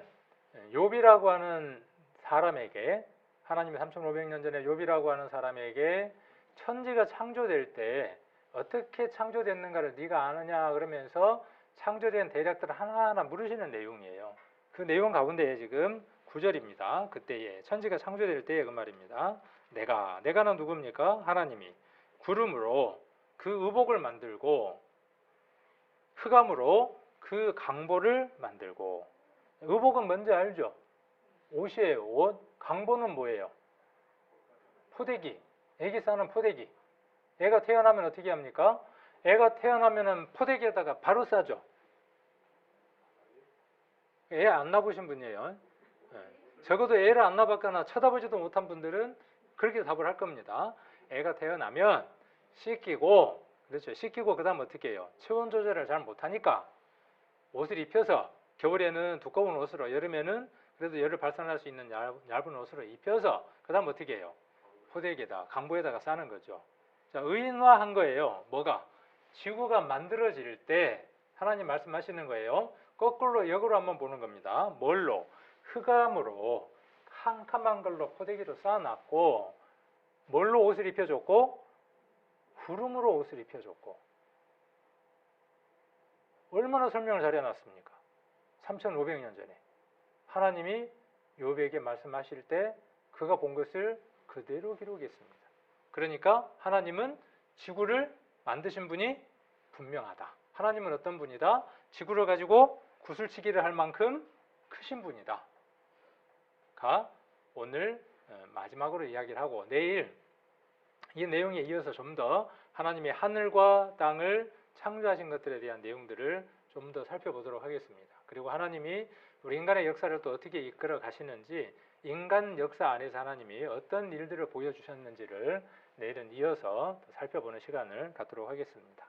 욥이라고 하는 사람에게, 하나님이 3,500년 전에 욥이라고 하는 사람에게 천지가 창조될 때 어떻게 창조됐는가를 네가 아느냐 그러면서 창조된 대략들을 하나하나 물으시는 내용이에요. 그 내용 가운데 지금 9절입니다. 그때에 천지가 창조될 때에 그 말입니다. 내가는 누굽니까? 하나님이 구름으로 그 의복을 만들고 흑암으로 그 강보를 만들고. 의복은 뭔지 알죠? 옷이에요. 옷. 강보는 뭐예요? 포대기. 애기 싸는 포대기. 애가 태어나면 어떻게 합니까? 애가 태어나면은 포대기에다가 바로 싸죠. 애 안 낳아보신 분이에요. 적어도 애를 안 낳아봤거나 쳐다보지도 못한 분들은 그렇게 답을 할 겁니다. 애가 태어나면 씻기고, 그렇죠. 씻기고 그 다음 어떻게 해요? 체온 조절을 잘 못하니까 옷을 입혀서, 겨울에는 두꺼운 옷으로, 여름에는 그래도 열을 발산할 수 있는 얇은 옷으로 입혀서 그 다음 어떻게 해요? 포대기에다, 강보에다가 싸는 거죠. 자, 의인화한 거예요. 뭐가? 지구가 만들어질 때 하나님 말씀하시는 거예요. 거꾸로 역으로 한번 보는 겁니다. 뭘로? 흑암으로 캄캄한 걸로 포대기로 쌓아놨고, 뭘로 옷을 입혀줬고? 구름으로 옷을 입혀줬고. 얼마나 설명을 잘 해놨습니까? 3,500년 전에 하나님이 욥에게 말씀하실 때 그가 본 것을 그대로 기록했습니다. 그러니까 하나님은 지구를 만드신 분이 분명하다. 하나님은 어떤 분이다? 지구를 가지고 구슬치기를 할 만큼 크신 분이다. 가 오늘 마지막으로 이야기를 하고, 내일 이 내용에 이어서 좀 더 하나님의 하늘과 땅을 창조하신 것들에 대한 내용들을 좀 더 살펴보도록 하겠습니다. 그리고 하나님이 우리 인간의 역사를 또 어떻게 이끌어 가시는지, 인간 역사 안에서 하나님이 어떤 일들을 보여주셨는지를 내일은 이어서 살펴보는 시간을 갖도록 하겠습니다.